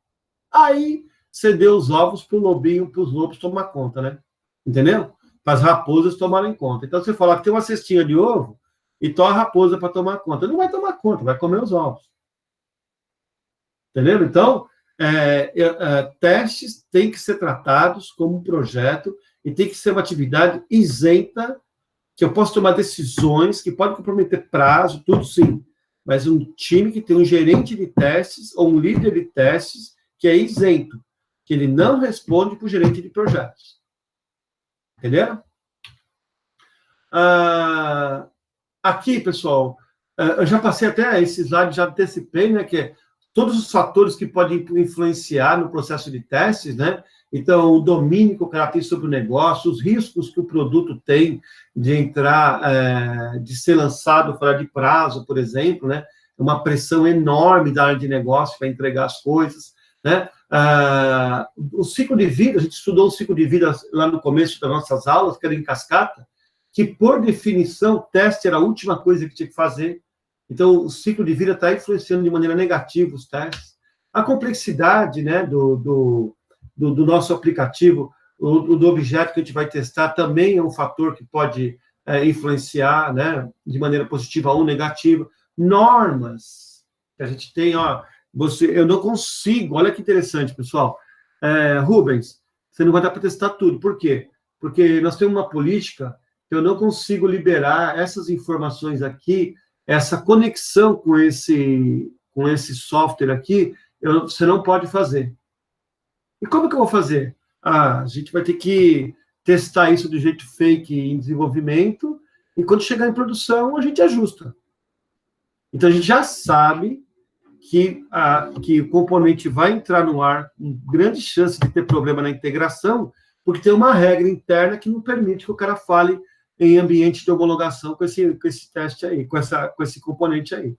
Aí, você deu os ovos para o lobinho, para os lobos tomar conta, né? Entendeu? Para as raposas tomarem conta. Então, você fala que tem uma cestinha de ovo e toma a raposa para tomar conta. Não vai tomar conta, vai comer os ovos. Entendeu? Então, testes têm que ser tratados como um projeto e tem que ser uma atividade isenta, que eu posso tomar decisões que podem comprometer prazo, tudo sim, mas um time que tem um gerente de testes ou um líder de testes que é isento, que ele não responde para o gerente de projetos. Entenderam? Aqui, pessoal, eu já passei até esse slide, já antecipei, né, que é todos os fatores que podem influenciar no processo de testes, né? Então, o domínio que o cara tem sobre o negócio, os riscos que o produto tem de entrar, de ser lançado fora de prazo, por exemplo, né? Uma pressão enorme da área de negócio para entregar as coisas, né? O ciclo de vida, a gente estudou o ciclo de vida lá no começo das nossas aulas, que era em cascata, que, por definição, o teste era a última coisa que tinha que fazer. Então, o ciclo de vida está influenciando de maneira negativa os testes. A complexidade, né, do do nosso aplicativo, do objeto que a gente vai testar, também é um fator que pode influenciar, né, de maneira positiva ou negativa. Normas que a gente tem, ó, eu não consigo, olha que interessante, pessoal. Rubens, você não vai dar para testar tudo. Por quê? Porque nós temos uma política que eu não consigo liberar essas informações aqui, essa conexão com esse software aqui, você não pode fazer. E como que eu vou fazer? A gente vai ter que testar isso do jeito fake em desenvolvimento, e quando chegar em produção, a gente ajusta. Então, a gente já sabe que o componente vai entrar no ar com grande chance de ter problema na integração, porque tem uma regra interna que não permite que o cara fale em ambiente de homologação com esse teste aí, com esse componente aí.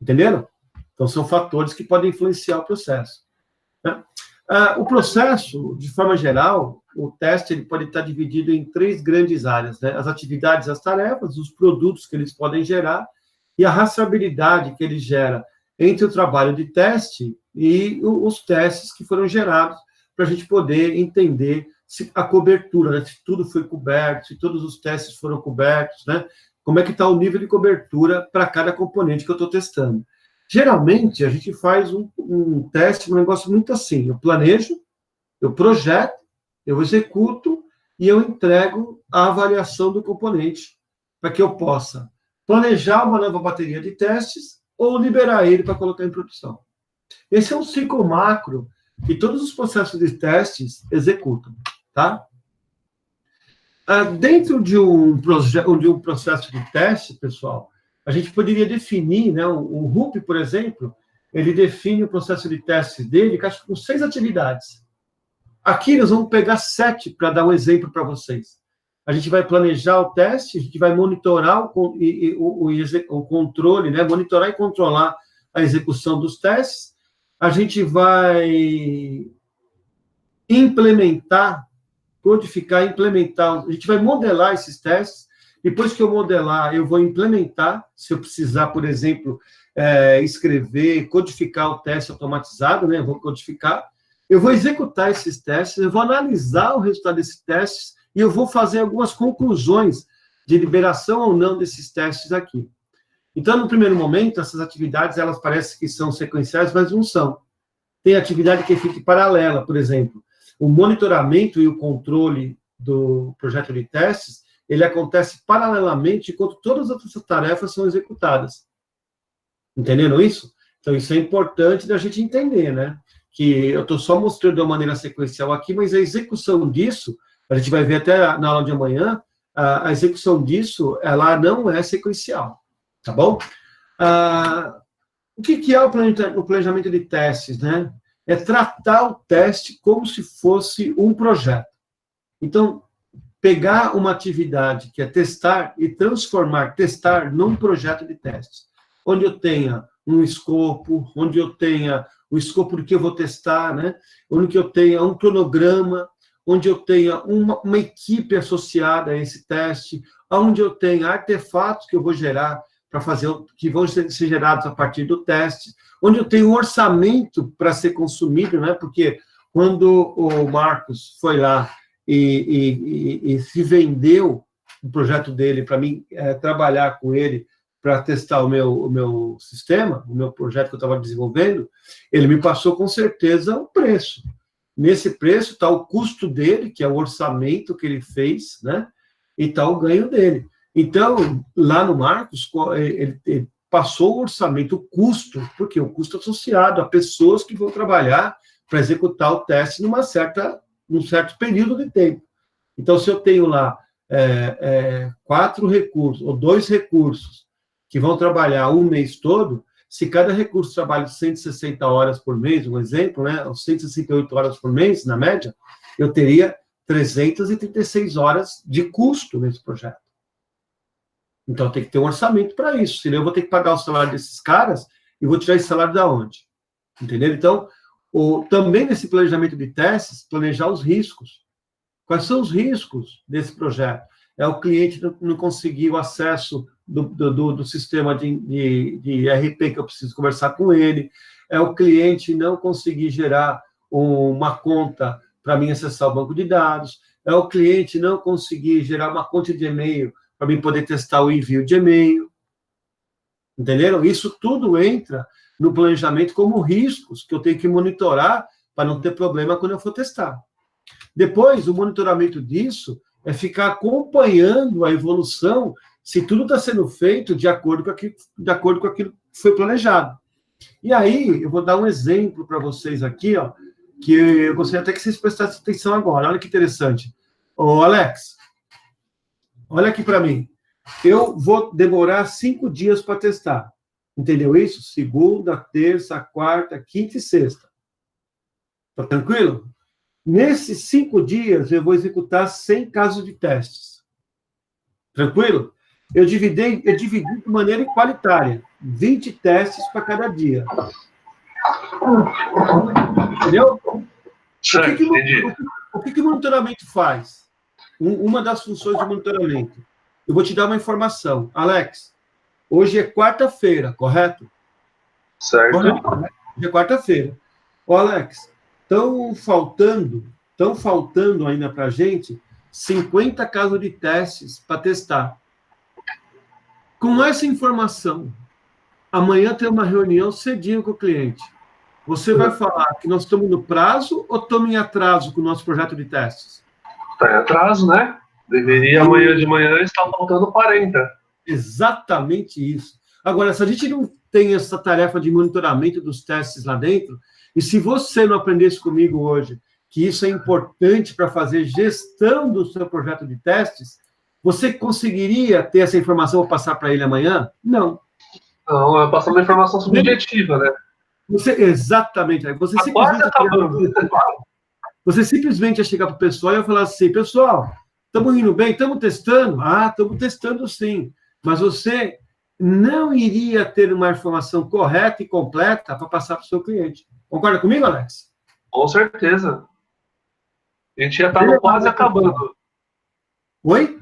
Entenderam? Então, são fatores que podem influenciar o processo, né? O processo, de forma geral, o teste ele pode estar dividido em 3 grandes áreas, né? As atividades, as tarefas, os produtos que eles podem gerar e a rastreabilidade que ele gera entre o trabalho de teste e os testes que foram gerados, para a gente poder entender se a cobertura, né? Se tudo foi coberto, se todos os testes foram cobertos, né? Como é que está o nível de cobertura para cada componente que eu estou testando. Geralmente, a gente faz um teste, um negócio muito assim, eu planejo, eu projeto, eu executo e eu entrego a avaliação do componente, para que eu possa planejar uma nova bateria de testes ou liberar ele para colocar em produção. Esse é um ciclo macro que todos os processos de testes executam, tá? Dentro de um processo de teste, pessoal, a gente poderia definir, né, o RUP, por exemplo, ele define o processo de teste dele com 6 atividades. Aqui nós vamos pegar 7 para dar um exemplo para vocês. A gente vai planejar o teste, a gente vai monitorar o controle, né, monitorar e controlar a execução dos testes, a gente vai implementar, codificar, implementar, a gente vai modelar esses testes. Depois que eu modelar, eu vou implementar, se eu precisar, por exemplo, escrever, codificar o teste automatizado, né? Eu vou codificar, eu vou executar esses testes, eu vou analisar o resultado desses testes e eu vou fazer algumas conclusões de liberação ou não desses testes aqui. Então, no primeiro momento, essas atividades, elas parecem que são sequenciais, mas não são. Tem atividade que fica paralela, por exemplo, o monitoramento e o controle do projeto de testes, ele acontece paralelamente enquanto todas as outras tarefas são executadas. Entenderam isso? Então, isso é importante da gente entender, né? Que eu estou só mostrando de uma maneira sequencial aqui, mas a execução disso, a gente vai ver até na aula de amanhã, a execução disso, ela não é sequencial, tá bom? O que é o planejamento de testes, né? É tratar o teste como se fosse um projeto. Então, pegar uma atividade que é testar e testar num projeto de testes, onde eu tenha um escopo, onde eu tenha o escopo do que eu vou testar, né? Onde eu tenha um cronograma, onde eu tenha uma equipe associada a esse teste, onde eu tenha artefatos que eu vou gerar para fazer, que vão ser gerados a partir do teste, onde eu tenho um orçamento para ser consumido, né? Porque quando o Marcos foi lá e se vendeu o projeto dele para mim trabalhar com ele para testar o meu sistema, o meu projeto que eu estava desenvolvendo, ele me passou com certeza o preço. Nesse preço está o custo dele, que é o orçamento que ele fez, né? E está o ganho dele. Então, lá no Marcos, ele passou o orçamento, o custo, porque o custo associado a pessoas que vão trabalhar para executar o teste num certo período de tempo. Então, se eu tenho lá 4 recursos, ou 2 recursos, que vão trabalhar um mês todo, se cada recurso trabalha 160 horas por mês, um exemplo, né, 168 horas por mês, na média, eu teria 336 horas de custo nesse projeto. Então, tem que ter um orçamento para isso, senão eu vou ter que pagar o salário desses caras e vou tirar esse salário da onde? Entendeu? Então, também nesse planejamento de testes, planejar os riscos. Quais são os riscos desse projeto? É o cliente não conseguir o acesso do sistema de RP que eu preciso conversar com ele, é o cliente não conseguir gerar uma conta para mim acessar o banco de dados, é o cliente não conseguir gerar uma conta de e-mail para mim poder testar o envio de e-mail. Entenderam? Isso tudo entra no planejamento como riscos que eu tenho que monitorar para não ter problema quando eu for testar. Depois, o monitoramento disso é ficar acompanhando a evolução, se tudo está sendo feito de acordo com aquilo que foi planejado. E aí, eu vou dar um exemplo para vocês aqui, ó, que eu gostaria até que vocês prestassem atenção agora. Olha que interessante. Ô, Alex, olha aqui para mim. Eu vou demorar 5 dias para testar. Entendeu isso? Segunda, terça, quarta, quinta e sexta. Tá tranquilo? Nesses 5 dias, eu vou executar 100 casos de testes. Tranquilo? Eu dividi de maneira igualitária. 20 testes para cada dia. Entendeu? O que o monitoramento faz? Uma das funções de monitoramento. Eu vou te dar uma informação. Alex, hoje é quarta-feira, correto? Certo. Correto, né? Hoje é quarta-feira. Ô, Alex, estão faltando ainda para a gente 50 casos de testes para testar. Com essa informação, amanhã tem uma reunião cedinho com o cliente. Você vai falar que nós estamos no prazo ou estamos em atraso com o nosso projeto de testes? Está em atraso, né? Deveria amanhã de manhã estar faltando 40. Exatamente isso. Agora, se a gente não tem essa tarefa de monitoramento dos testes lá dentro, e se você não aprendesse comigo hoje que isso é importante para fazer gestão do seu projeto de testes, você conseguiria ter essa informação ou passar para ele amanhã? Não. Não, é passar uma informação subjetiva, né? Exatamente. Você simplesmente ia chegar para o pessoal e ia falar assim, pessoal, estamos indo bem? Estamos testando? Ah, estamos testando sim. Mas você não iria ter uma informação correta e completa para passar para o seu cliente. Concorda comigo, Alex? Com certeza. A gente já está no quase acabando. Oi?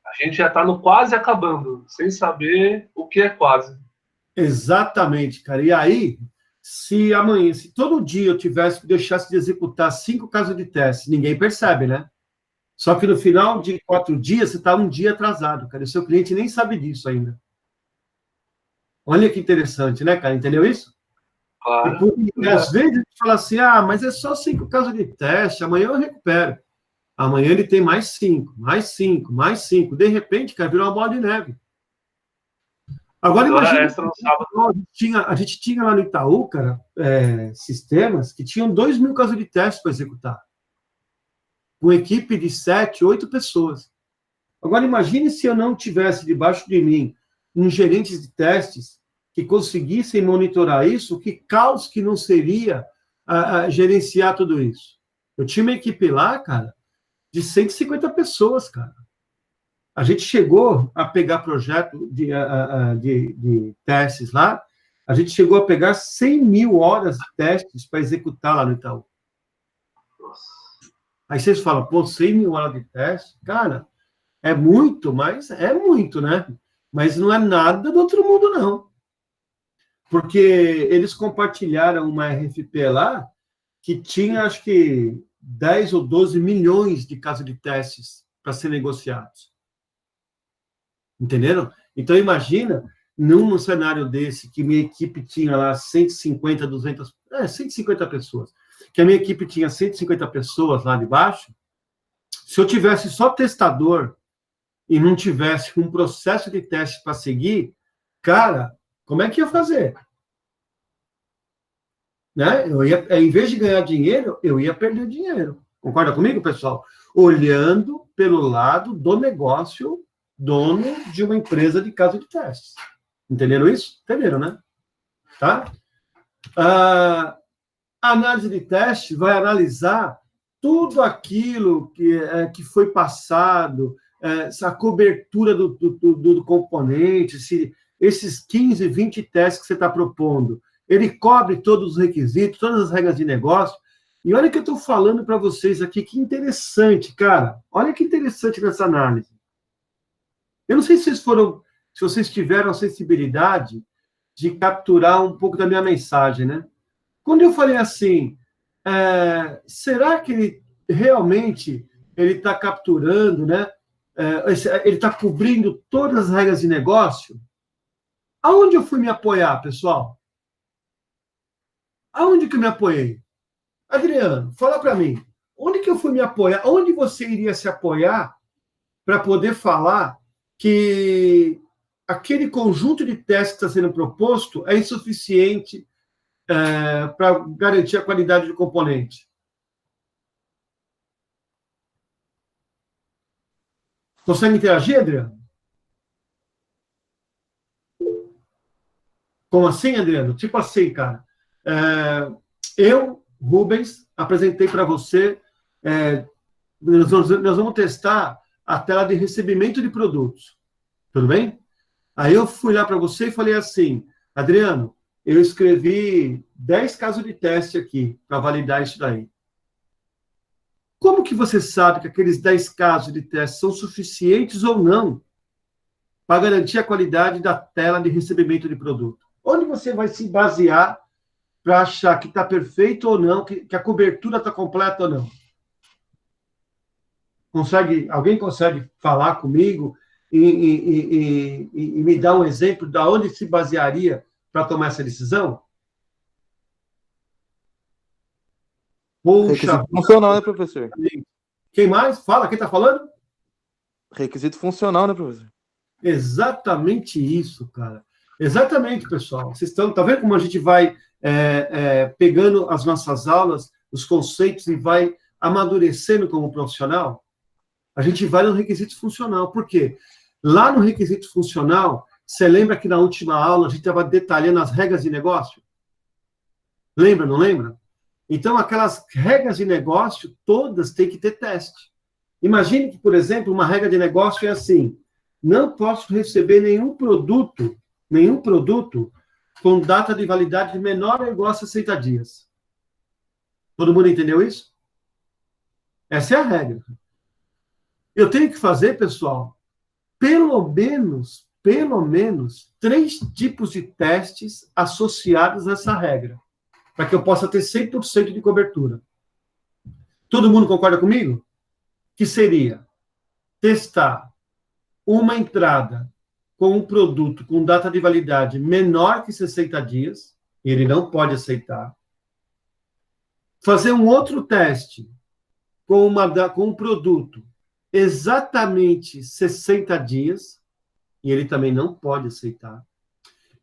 A gente já está no quase acabando, sem saber o que é quase. Exatamente, cara. E aí, se todo dia eu deixasse de executar 5 casos de teste, ninguém percebe, né? Só que no final de 4 dias, você está um dia atrasado, cara. E o seu cliente nem sabe disso ainda. Olha que interessante, né, cara? Entendeu isso? Claro. E às vezes a gente fala assim, mas é só 5 casos de teste, amanhã eu recupero. Amanhã ele tem mais 5, mais 5, mais 5. De repente, cara, virou uma bola de neve. Agora imagina, a gente tinha lá no Itaú, cara, sistemas que tinham 2.000 casos de teste para executar. Com equipe de 7, 8 pessoas. Agora imagine se eu não tivesse debaixo de mim um gerente de testes que conseguissem monitorar isso, que caos que não seria gerenciar tudo isso. Eu tinha uma equipe lá, cara, de 150 pessoas, cara. A gente chegou a pegar projeto de testes lá, a gente chegou a pegar 100.000 horas de testes para executar lá no Itaú. Aí vocês falam, 100.000 horas de teste? Cara, é muito, mas é muito, né? Mas não é nada do outro mundo, não. Porque eles compartilharam uma RFP lá que tinha, acho que, 10 ou 12 milhões de casos de testes para ser negociados. Entenderam? Então, imagina, num cenário desse, que minha equipe tinha lá 150, 200... 150 pessoas. Que a minha equipe tinha 150 pessoas lá de baixo. Se eu tivesse só testador e não tivesse um processo de teste para seguir, cara, como é que ia fazer? Né? Em vez de ganhar dinheiro, eu ia perder dinheiro. Concorda comigo, pessoal? Olhando pelo lado do negócio, dono de uma empresa de caso de testes. Entenderam isso? Entenderam, né? Tá? A análise de teste vai analisar tudo aquilo que foi passado, a cobertura do componente, se esses 15, 20 testes que você está propondo, ele cobre todos os requisitos, todas as regras de negócio. E olha o que eu estou falando para vocês aqui, que interessante, cara. Olha que interessante nessa análise. Eu não sei se vocês tiveram a sensibilidade de capturar um pouco da minha mensagem, né? Quando eu falei assim, será que realmente ele está capturando, né? Ele está cobrindo todas as regras de negócio. Aonde eu fui me apoiar, pessoal? Aonde que eu me apoiei? Adriano, fala para mim. Onde que eu fui me apoiar? Onde você iria se apoiar para poder falar que aquele conjunto de testes que está sendo proposto é insuficiente para garantir a qualidade do componente? Consegue interagir, Adriano? Como assim, Adriano? Tipo assim, cara. Eu, Rubens, apresentei para você. Nós vamos testar a tela de recebimento de produtos. Tudo bem? Aí eu fui lá para você e falei assim, Adriano, eu escrevi 10 casos de teste aqui para validar isso daí. Como que você sabe que aqueles 10 casos de teste são suficientes ou não para garantir a qualidade da tela de recebimento de produto? Onde você vai se basear para achar que está perfeito ou não, que a cobertura está completa ou não? Alguém consegue falar comigo e me dar um exemplo de onde se basearia para tomar essa decisão? Requisito funcional, né, professor? Quem mais? Fala, quem está falando? Requisito funcional, né, professor? Exatamente isso, cara. Exatamente, pessoal. Vocês estão, tá vendo como a gente vai pegando as nossas aulas, os conceitos e vai amadurecendo como profissional? A gente vai no requisito funcional. Por quê? Lá no requisito funcional, você lembra que na última aula a gente estava detalhando as regras de negócio? Lembra, não lembra? Então, aquelas regras de negócio, todas têm que ter teste. Imagine que, por exemplo, uma regra de negócio é assim: não posso receber nenhum produto com data de validade menor ou igual a 60 dias. Todo mundo entendeu isso? Essa é a regra. Eu tenho que fazer, pessoal, pelo menos 3 tipos de testes associados a essa regra, para que eu possa ter 100% de cobertura. Todo mundo concorda comigo? Que seria testar uma entrada com um produto com data de validade menor que 60 dias, ele não pode aceitar. Fazer um outro teste com um produto exatamente 60 dias, e ele também não pode aceitar.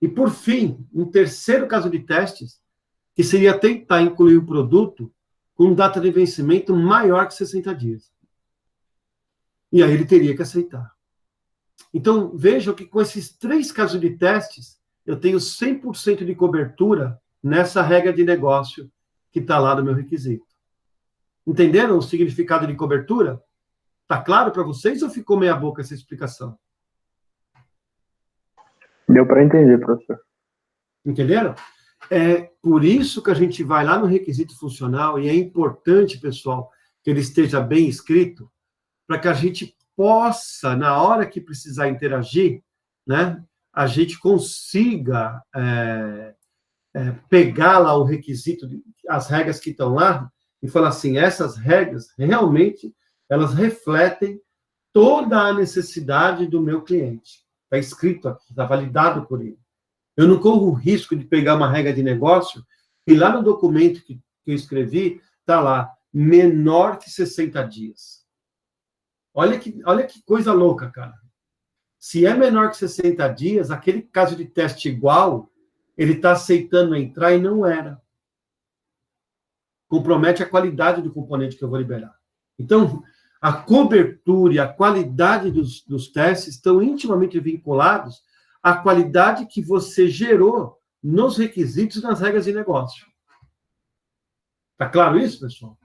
E, por fim, um terceiro caso de testes, que seria tentar incluir o produto com data de vencimento maior que 60 dias. E aí ele teria que aceitar. Então, vejam que com esses 3 casos de testes, eu tenho 100% de cobertura nessa regra de negócio que está lá no meu requisito. Entenderam o significado de cobertura? Está claro para vocês ou ficou meia boca essa explicação? Deu para entender, professor. Entenderam? É por isso que a gente vai lá no requisito funcional, e é importante, pessoal, que ele esteja bem escrito, para que a gente possa, na hora que precisar interagir, né, a gente consiga pegar lá o requisito, as regras que estão lá, e falar assim, essas regras, realmente, elas refletem toda a necessidade do meu cliente. Está escrito aqui, está validado por ele. Eu não corro o risco de pegar uma regra de negócio e lá no documento que eu escrevi, está lá, menor que 60 dias. Olha que coisa louca, cara. Se é menor que 60 dias, aquele caso de teste igual, ele está aceitando entrar e não era. Compromete a qualidade do componente que eu vou liberar. Então, a cobertura e a qualidade dos testes estão intimamente vinculados à qualidade que você gerou nos requisitos e nas regras de negócio. Está claro isso, pessoal?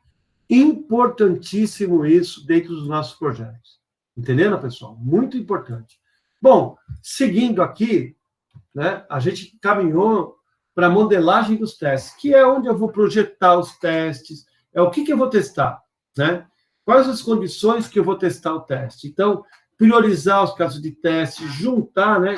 Importantíssimo isso dentro dos nossos projetos. Entenderam, pessoal? Muito importante. Bom, seguindo aqui, né, a gente caminhou para a modelagem dos testes, que é onde eu vou projetar os testes, é o que eu vou testar, né? Quais as condições que eu vou testar o teste? Então, priorizar os casos de teste, juntar, né,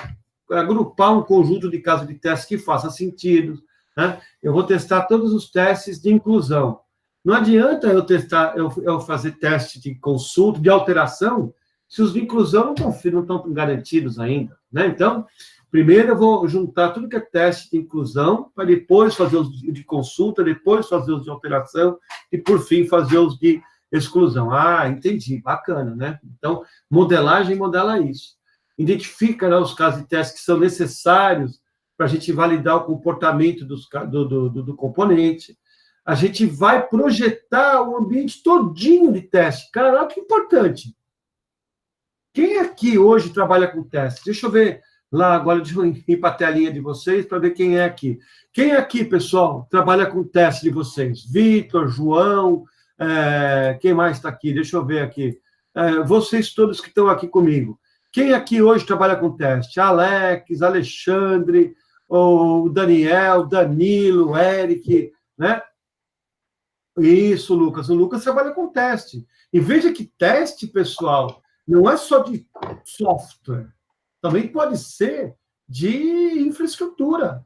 agrupar um conjunto de casos de teste que faça sentido, né? Eu vou testar todos os testes de inclusão. Não adianta eu fazer teste de consulta, de alteração, se os de inclusão não estão garantidos ainda, né? Então, primeiro eu vou juntar tudo que é teste de inclusão, para depois fazer os de consulta, depois fazer os de alteração, e por fim fazer os de exclusão. Ah, entendi, bacana, né? Então, modelagem modela isso. Identifica, né, os casos de teste que são necessários para a gente validar o comportamento do componente. A gente vai projetar o ambiente todinho de teste. Cara, olha que importante. Quem aqui hoje trabalha com teste? Deixa eu ver lá, agora deixa eu ir para a telinha de vocês para ver quem é aqui. Quem aqui, pessoal, trabalha com teste de vocês? Vitor, João, quem mais está aqui? Deixa eu ver aqui. Vocês todos que estão aqui comigo. Quem aqui hoje trabalha com teste? Alex, Alexandre, o Daniel, Danilo, Eric, né? Isso, Lucas. O Lucas trabalha com teste. E veja que teste, pessoal, não é só de software. Também pode ser de infraestrutura,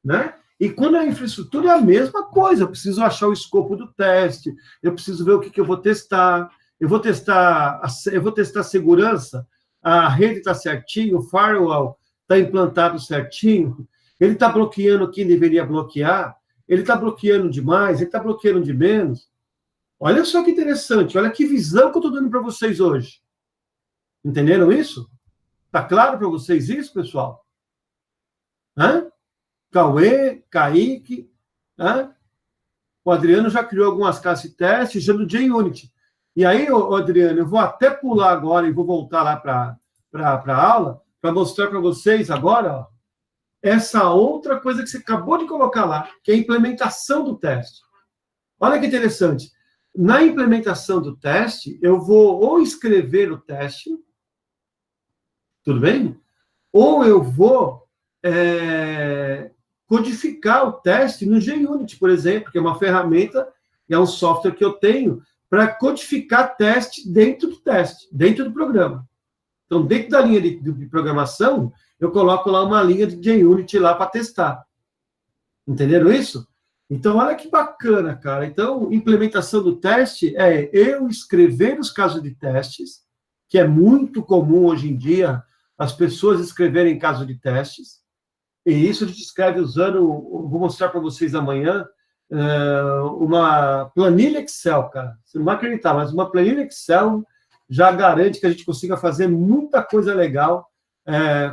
né? E quando a infraestrutura é a mesma coisa. Eu preciso achar o escopo do teste, eu preciso ver o que eu vou testar. Eu vou testar a segurança, a rede está certinho, o firewall está implantado certinho, ele está bloqueando quem deveria bloquear, ele está bloqueando demais, ele está bloqueando de menos. Olha só que interessante, olha que visão que eu estou dando para vocês hoje. Entenderam isso? Está claro para vocês isso, pessoal? Cauê, Kaique, o Adriano já criou algumas classes de teste já no JUnity. E aí, Adriano, eu vou até pular agora e vou voltar lá para a aula para mostrar para vocês agora, ó, essa outra coisa que você acabou de colocar lá, que é a implementação do teste. Olha que interessante. Na implementação do teste, eu vou ou escrever o teste, tudo bem? Ou eu vou codificar o teste no JUnity, por exemplo, que é uma ferramenta, é um software que eu tenho para codificar teste dentro do teste, dentro do programa. Então, dentro da linha de programação, eu coloco lá uma linha de JUnity lá para testar. Entenderam isso? Então, olha que bacana, cara. Então, implementação do teste é eu escrever os casos de testes, que é muito comum hoje em dia as pessoas escreverem casos de testes, e isso a gente escreve usando, vou mostrar para vocês amanhã, uma planilha Excel, cara. Você não vai acreditar, mas uma planilha Excel já garante que a gente consiga fazer muita coisa legal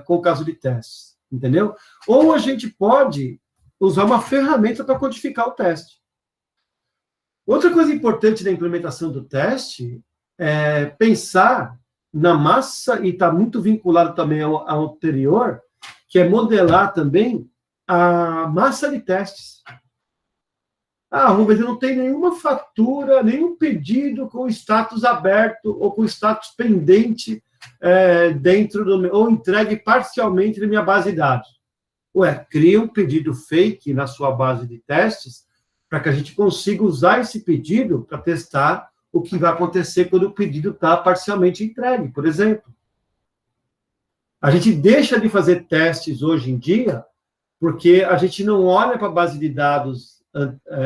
com o caso de testes, entendeu? Ou a gente pode usar uma ferramenta para codificar o teste. Outra coisa importante da implementação do teste é pensar na massa, e está muito vinculado também ao anterior, que é modelar também a massa de testes. Rubens, eu não tenho nenhuma fatura, nenhum pedido com status aberto ou com status pendente dentro do ou entregue parcialmente na minha base de dados. Cria um pedido fake na sua base de testes para que a gente consiga usar esse pedido para testar o que vai acontecer quando o pedido está parcialmente entregue, por exemplo. A gente deixa de fazer testes hoje em dia porque a gente não olha para a base de dados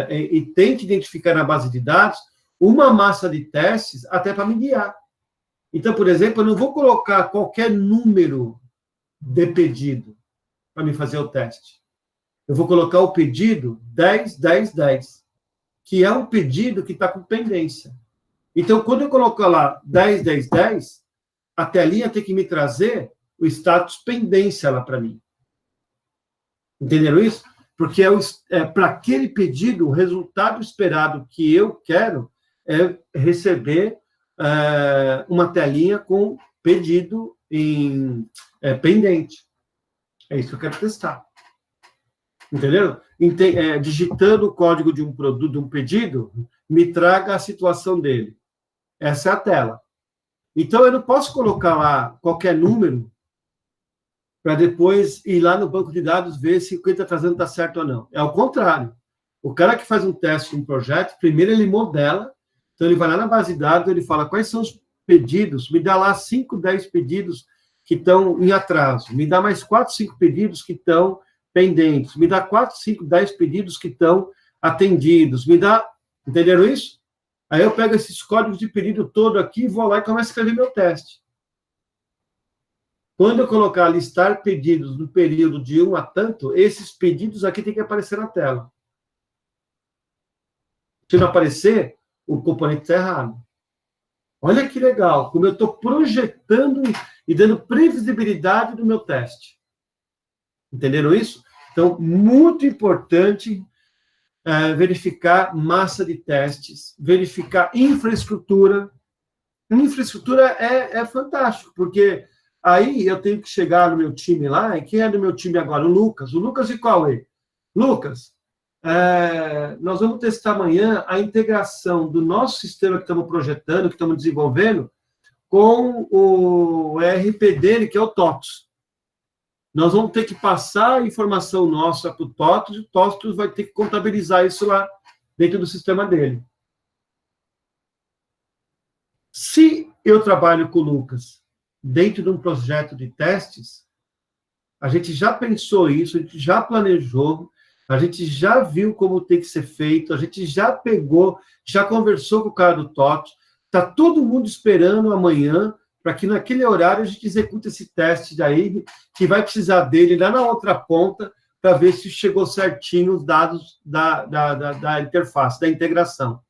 e tenta identificar na base de dados uma massa de testes até para me guiar. Então, por exemplo, eu não vou colocar qualquer número de pedido para me fazer o teste. Eu vou colocar o pedido 10, 10, 10, que é um pedido que está com pendência. Então, quando eu colocar lá 10, 10, 10, a telinha tem que me trazer o status pendência lá para mim. Entenderam isso? Porque para aquele pedido, o resultado esperado que eu quero é receber uma telinha com pedido pendente. É isso que eu quero testar. Entenderam? Digitando o código de um produto, de um pedido, me traga a situação dele. Essa é a tela. Então, eu não posso colocar lá qualquer número para depois ir lá no banco de dados ver se o que ele está trazendo está certo ou não. É ao contrário. O cara que faz um teste de um projeto, primeiro ele modela, então ele vai lá na base de dados, ele fala quais são os pedidos, me dá lá 5, 10 pedidos que estão em atraso, me dá mais 4, 5 pedidos que estão pendentes, me dá 4, 5, 10 pedidos que estão atendidos, me dá Entenderam isso? Aí eu pego esses códigos de pedido todo aqui, vou lá e começo a escrever meu teste. Quando eu colocar listar pedidos no período de 1 a tanto, esses pedidos aqui tem que aparecer na tela. Se não aparecer, o componente está errado. Olha que legal, como eu estou projetando e dando previsibilidade do meu teste. Entenderam isso? Então, muito importante verificar massa de testes, verificar infraestrutura. Infraestrutura é fantástico, porque aí eu tenho que chegar no meu time lá, e quem é do meu time agora? O Lucas. O Lucas e qual é? Lucas, nós vamos testar amanhã a integração do nosso sistema que estamos projetando, que estamos desenvolvendo, com o ERP dele, que é o TOTOS. Nós vamos ter que passar a informação nossa para o TOTOS, e o TOTOS vai ter que contabilizar isso lá dentro do sistema dele. Se eu trabalho com o Lucas dentro de um projeto de testes, a gente já pensou isso, a gente já planejou, a gente já viu como tem que ser feito, a gente já pegou, já conversou com o cara do TOTOS, está todo mundo esperando amanhã para que naquele horário a gente execute esse teste daí, que vai precisar dele lá na outra ponta, para ver se chegou certinho os dados da interface, da integração.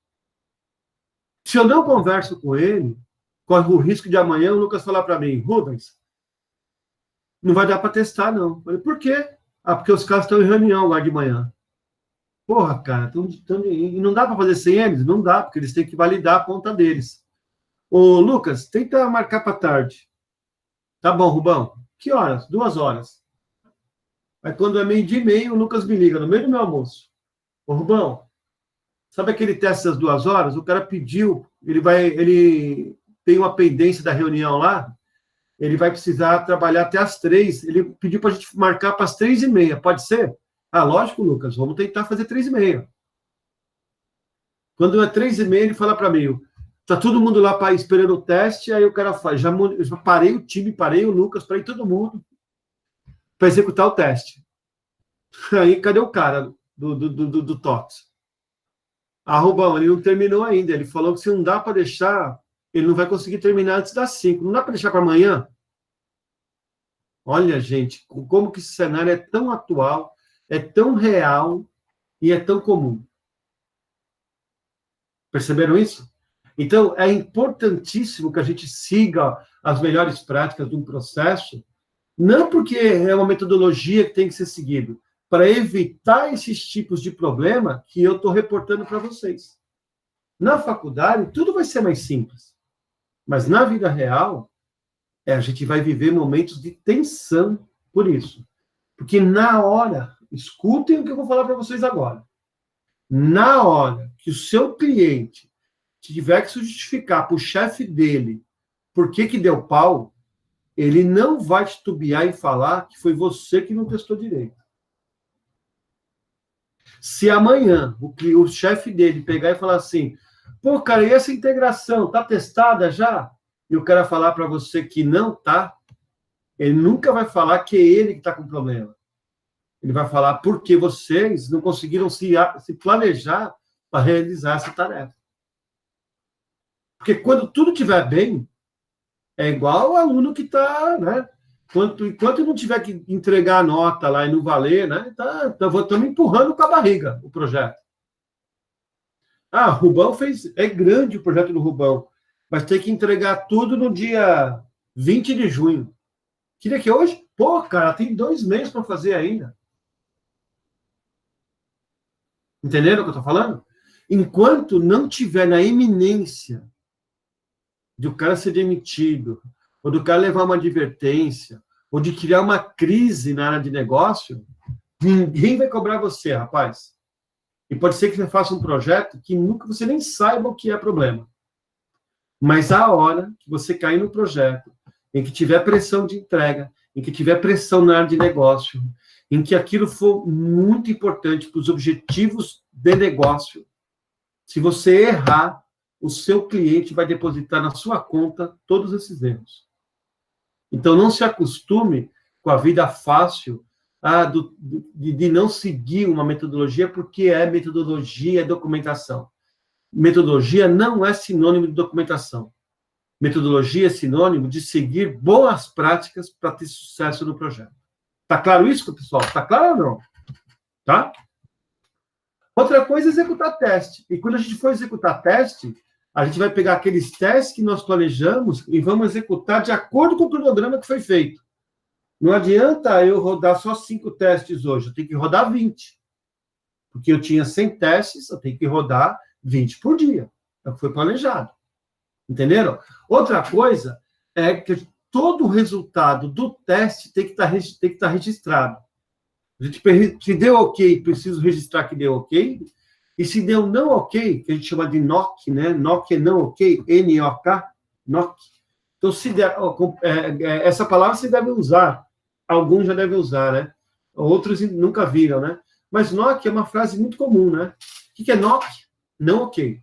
Se eu não converso com ele, corre o risco de amanhã o Lucas falar para mim, Rubens, não vai dar para testar, não. Eu falei, por quê? Ah, porque os caras estão em reunião lá de manhã. Porra, cara, e não dá para fazer sem eles? Não dá, porque eles têm que validar a conta deles. Ô, Lucas, tenta marcar para tarde. Tá bom, Rubão. Que horas? 2 horas. Aí quando é 12:30, o Lucas me liga, no meio do meu almoço. Ô, Rubão, sabe aquele teste das 2 horas? O cara pediu, ele tem uma pendência da reunião lá, ele vai precisar trabalhar até às 3. Ele pediu para a gente marcar para as 3:30. Pode ser? Ah, lógico, Lucas, vamos tentar fazer 3:30. Quando é 3:30, ele fala para mim, tá todo mundo lá esperando o teste, aí o cara faz, já parei o time, parei o Lucas, parei todo mundo para executar o teste. Aí, cadê o cara do TOTOS? Ah, Rubão, ele não terminou ainda, ele falou que se não dá para deixar, ele não vai conseguir terminar antes das 5. Não dá para deixar para amanhã? Olha, gente, como que esse cenário é tão atual, é tão real e é tão comum. Perceberam isso? Então, é importantíssimo que a gente siga as melhores práticas de um processo, não porque é uma metodologia que tem que ser seguida, para evitar esses tipos de problema que eu estou reportando para vocês. Na faculdade, tudo vai ser mais simples. Mas na vida real, a gente vai viver momentos de tensão por isso. Porque na hora, escutem o que eu vou falar para vocês agora. Na hora que o seu cliente tiver que se justificar para o chefe dele por que deu pau, ele não vai titubear em falar que foi você que não testou direito. Se amanhã o chefe dele pegar e falar assim, pô, cara, e essa integração, tá testada já? E o cara falar para você que não tá, ele nunca vai falar que é ele que está com problema. Ele vai falar porque vocês não conseguiram se planejar para realizar essa tarefa. Porque quando tudo estiver bem, é igual o aluno que está, né? Enquanto não tiver que entregar a nota lá e não valer, né? Estamos empurrando com a barriga o projeto. Ah, Rubão é grande o projeto do Rubão, mas tem que entregar tudo no dia 20 de junho. Queria que hoje, pô, cara, tem 2 meses para fazer ainda. Entenderam o que eu estou falando? Enquanto não tiver na iminência de o cara ser demitido, ou do cara levar uma advertência, ou de criar uma crise na área de negócio, ninguém vai cobrar você, rapaz. E pode ser que você faça um projeto que nunca você nem saiba o que é problema. Mas a hora que você cair no projeto, em que tiver pressão de entrega, em que tiver pressão na área de negócio, em que aquilo for muito importante para os objetivos de negócio, se você errar, o seu cliente vai depositar na sua conta todos esses erros. Então, não se acostume com a vida fácil de não seguir uma metodologia, porque é metodologia, é documentação. metodologia não é sinônimo de documentação. Metodologia é sinônimo de seguir boas práticas para ter sucesso no projeto. Tá claro isso, pessoal? Tá claro ou não? Tá? Outra coisa é executar teste. E quando a gente for executar teste, a gente vai pegar aqueles testes que nós planejamos e vamos executar de acordo com o cronograma que foi feito. Não adianta eu rodar só 5 testes hoje, eu tenho que rodar 20. Porque eu tinha 100 testes, eu tenho que rodar 20 por dia. É o que foi planejado. Entenderam? Outra coisa é que todo o resultado do teste tem que estar registrado. A gente, se deu ok, preciso registrar que deu ok. E se deu não ok, que a gente chama de NOC, né? NOC é não ok, N-O-K, NOC. Então, se der, essa palavra você deve usar. Alguns já devem usar, né? Outros nunca viram, né? Mas NOC é uma frase muito comum, né? O que é NOC? Não ok.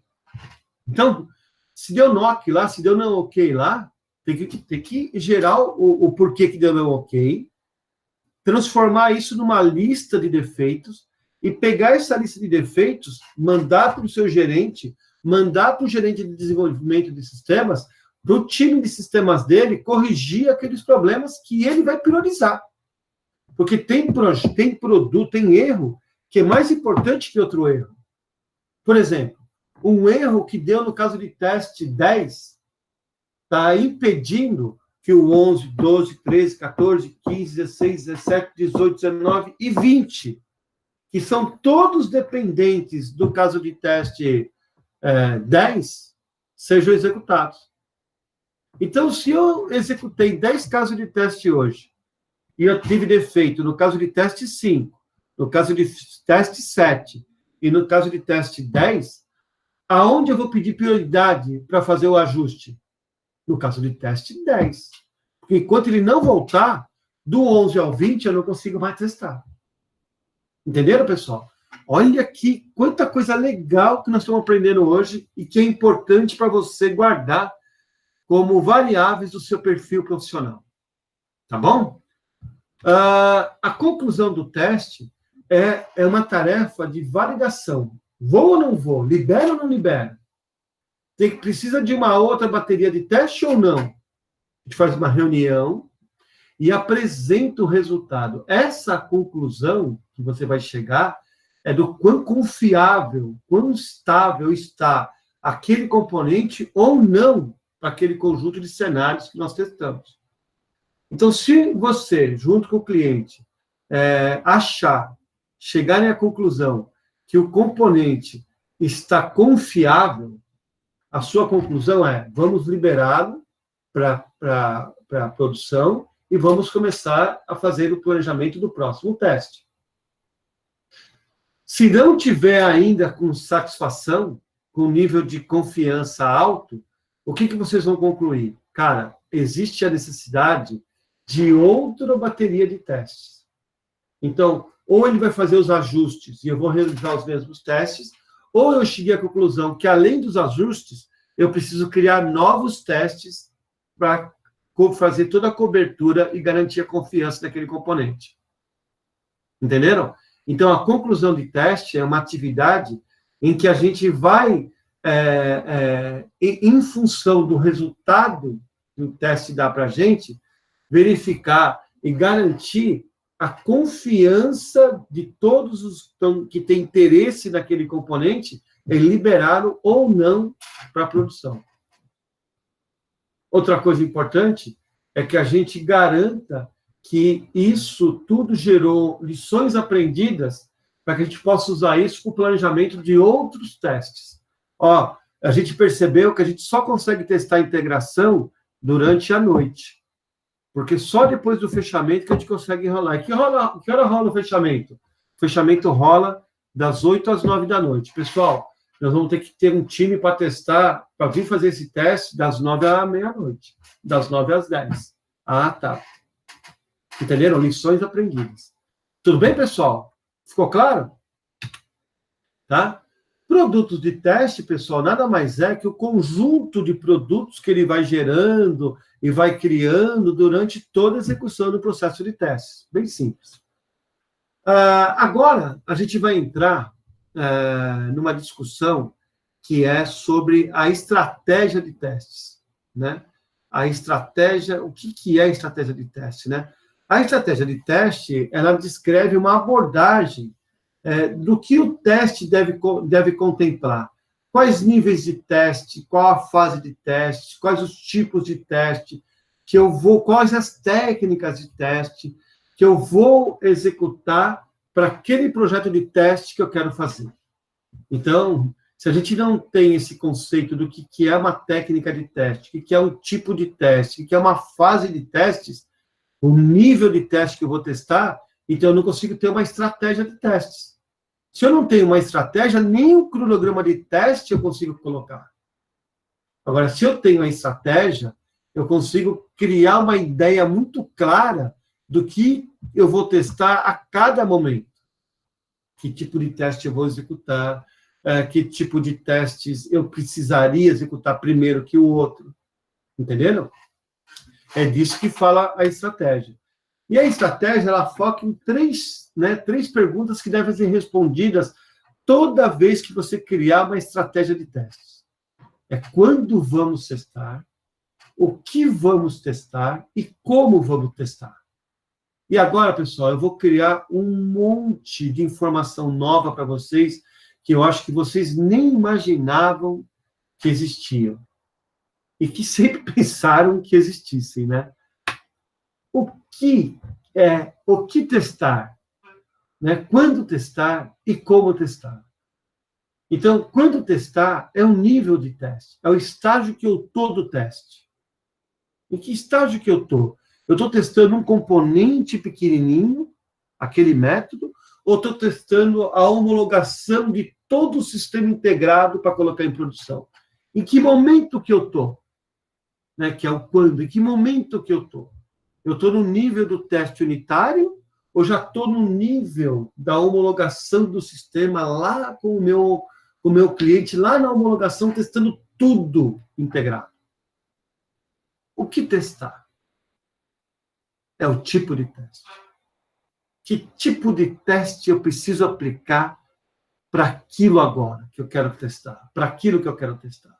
Então, se deu NOC lá, se deu não ok lá, tem que gerar o porquê que deu não ok, transformar isso numa lista de defeitos e pegar essa lista de defeitos, mandar para o seu gerente, mandar para o gerente de desenvolvimento de sistemas, para o time de sistemas dele corrigir aqueles problemas que ele vai priorizar. Porque tem produto, tem erro que é mais importante que outro erro. Por exemplo, um erro que deu no caso de teste 10 está impedindo que o 11, 12, 13, 14, 15, 16, 17, 18, 19 e 20, que são todos dependentes do caso de teste 10, sejam executados. Então, se eu executei 10 casos de teste hoje, e eu tive defeito no caso de teste 5, no caso de teste 7 e no caso de teste 10, aonde eu vou pedir prioridade para fazer o ajuste? No caso de teste 10. Porque enquanto ele não voltar, do 11 ao 20, eu não consigo mais testar. Entenderam, pessoal? Olha aqui quanta coisa legal que nós estamos aprendendo hoje e que é importante para você guardar como variáveis do seu perfil profissional. Tá bom? A conclusão do teste é uma tarefa de validação. Vou ou não vou? Libero ou não libero? Precisa de uma outra bateria de teste ou não? A gente faz uma reunião e apresenta o resultado. Essa conclusão que você vai chegar é do quão confiável, quão estável está aquele componente ou não para aquele conjunto de cenários que nós testamos. Então, se você, junto com o cliente, chegarem à conclusão que o componente está confiável, a sua conclusão é: vamos liberá-lo para a produção e vamos começar a fazer o planejamento do próximo teste. Se não tiver ainda com satisfação, com nível de confiança alto, o que vocês vão concluir? Cara, existe a necessidade de outra bateria de testes. Então, ou ele vai fazer os ajustes e eu vou realizar os mesmos testes, ou eu cheguei à conclusão que, além dos ajustes, eu preciso criar novos testes para fazer toda a cobertura e garantir a confiança daquele componente. Entenderam? Então, a conclusão de teste é uma atividade em que a gente vai, em função do resultado que o teste dá para a gente, verificar e garantir a confiança de todos os que têm interesse naquele componente em liberá-lo ou não para a produção. Outra coisa importante é que a gente garanta que isso tudo gerou lições aprendidas para que a gente possa usar isso para o planejamento de outros testes. A gente percebeu que a gente só consegue testar a integração durante a noite. Porque só depois do fechamento que a gente consegue enrolar. E que hora rola o fechamento? O fechamento rola das 8 às 9 da noite. Pessoal, nós vamos ter que ter um time para testar, para vir fazer esse teste das 9 à meia-noite. Das 9 às 10. Ah, tá. Entenderam? Lições aprendidas. Tudo bem, pessoal? Ficou claro? Tá? Produtos de teste, pessoal, nada mais é que o conjunto de produtos que ele vai gerando e vai criando durante toda a execução do processo de testes. Bem simples. Agora, a gente vai entrar numa discussão que é sobre a estratégia de testes, né? A estratégia, o que é a estratégia de teste, né? A estratégia de teste, ela descreve uma abordagem do que o teste deve contemplar. Quais níveis de teste, qual a fase de teste, quais os tipos de teste que eu vou, quais as técnicas de teste que eu vou executar para aquele projeto de teste que eu quero fazer. Então, se a gente não tem esse conceito do que é uma técnica de teste, o que é um tipo de teste, o que é uma fase de testes, o nível de teste que eu vou testar, então eu não consigo ter uma estratégia de testes. Se eu não tenho uma estratégia, nem o cronograma de teste eu consigo colocar. Agora, se eu tenho a estratégia, eu consigo criar uma ideia muito clara do que eu vou testar a cada momento. Que tipo de teste eu vou executar, que tipo de testes eu precisaria executar primeiro que o outro. Entenderam? É disso que fala a estratégia. E a estratégia, ela foca em três perguntas que devem ser respondidas toda vez que você criar uma estratégia de testes. É quando vamos testar, o que vamos testar e como vamos testar. E agora, pessoal, eu vou criar um monte de informação nova para vocês que eu acho que vocês nem imaginavam que existiam. E que sempre pensaram que existissem, né? O que testar? Né? Quando testar e como testar. Então, quando testar é um nível de teste, é o estágio que eu estou do teste. Em que estágio que eu estou? Eu estou testando um componente pequenininho, aquele método, ou estou testando a homologação de todo o sistema integrado para colocar em produção? Em que momento que eu estou? Né, que é o quando. Em que momento que eu estou? Eu estou no nível do teste unitário ou já estou no nível da homologação do sistema lá com o meu cliente, lá na homologação, testando tudo integrado? O que testar? É o tipo de teste. Que tipo de teste eu preciso aplicar para aquilo agora que eu quero testar? Para aquilo que eu quero testar?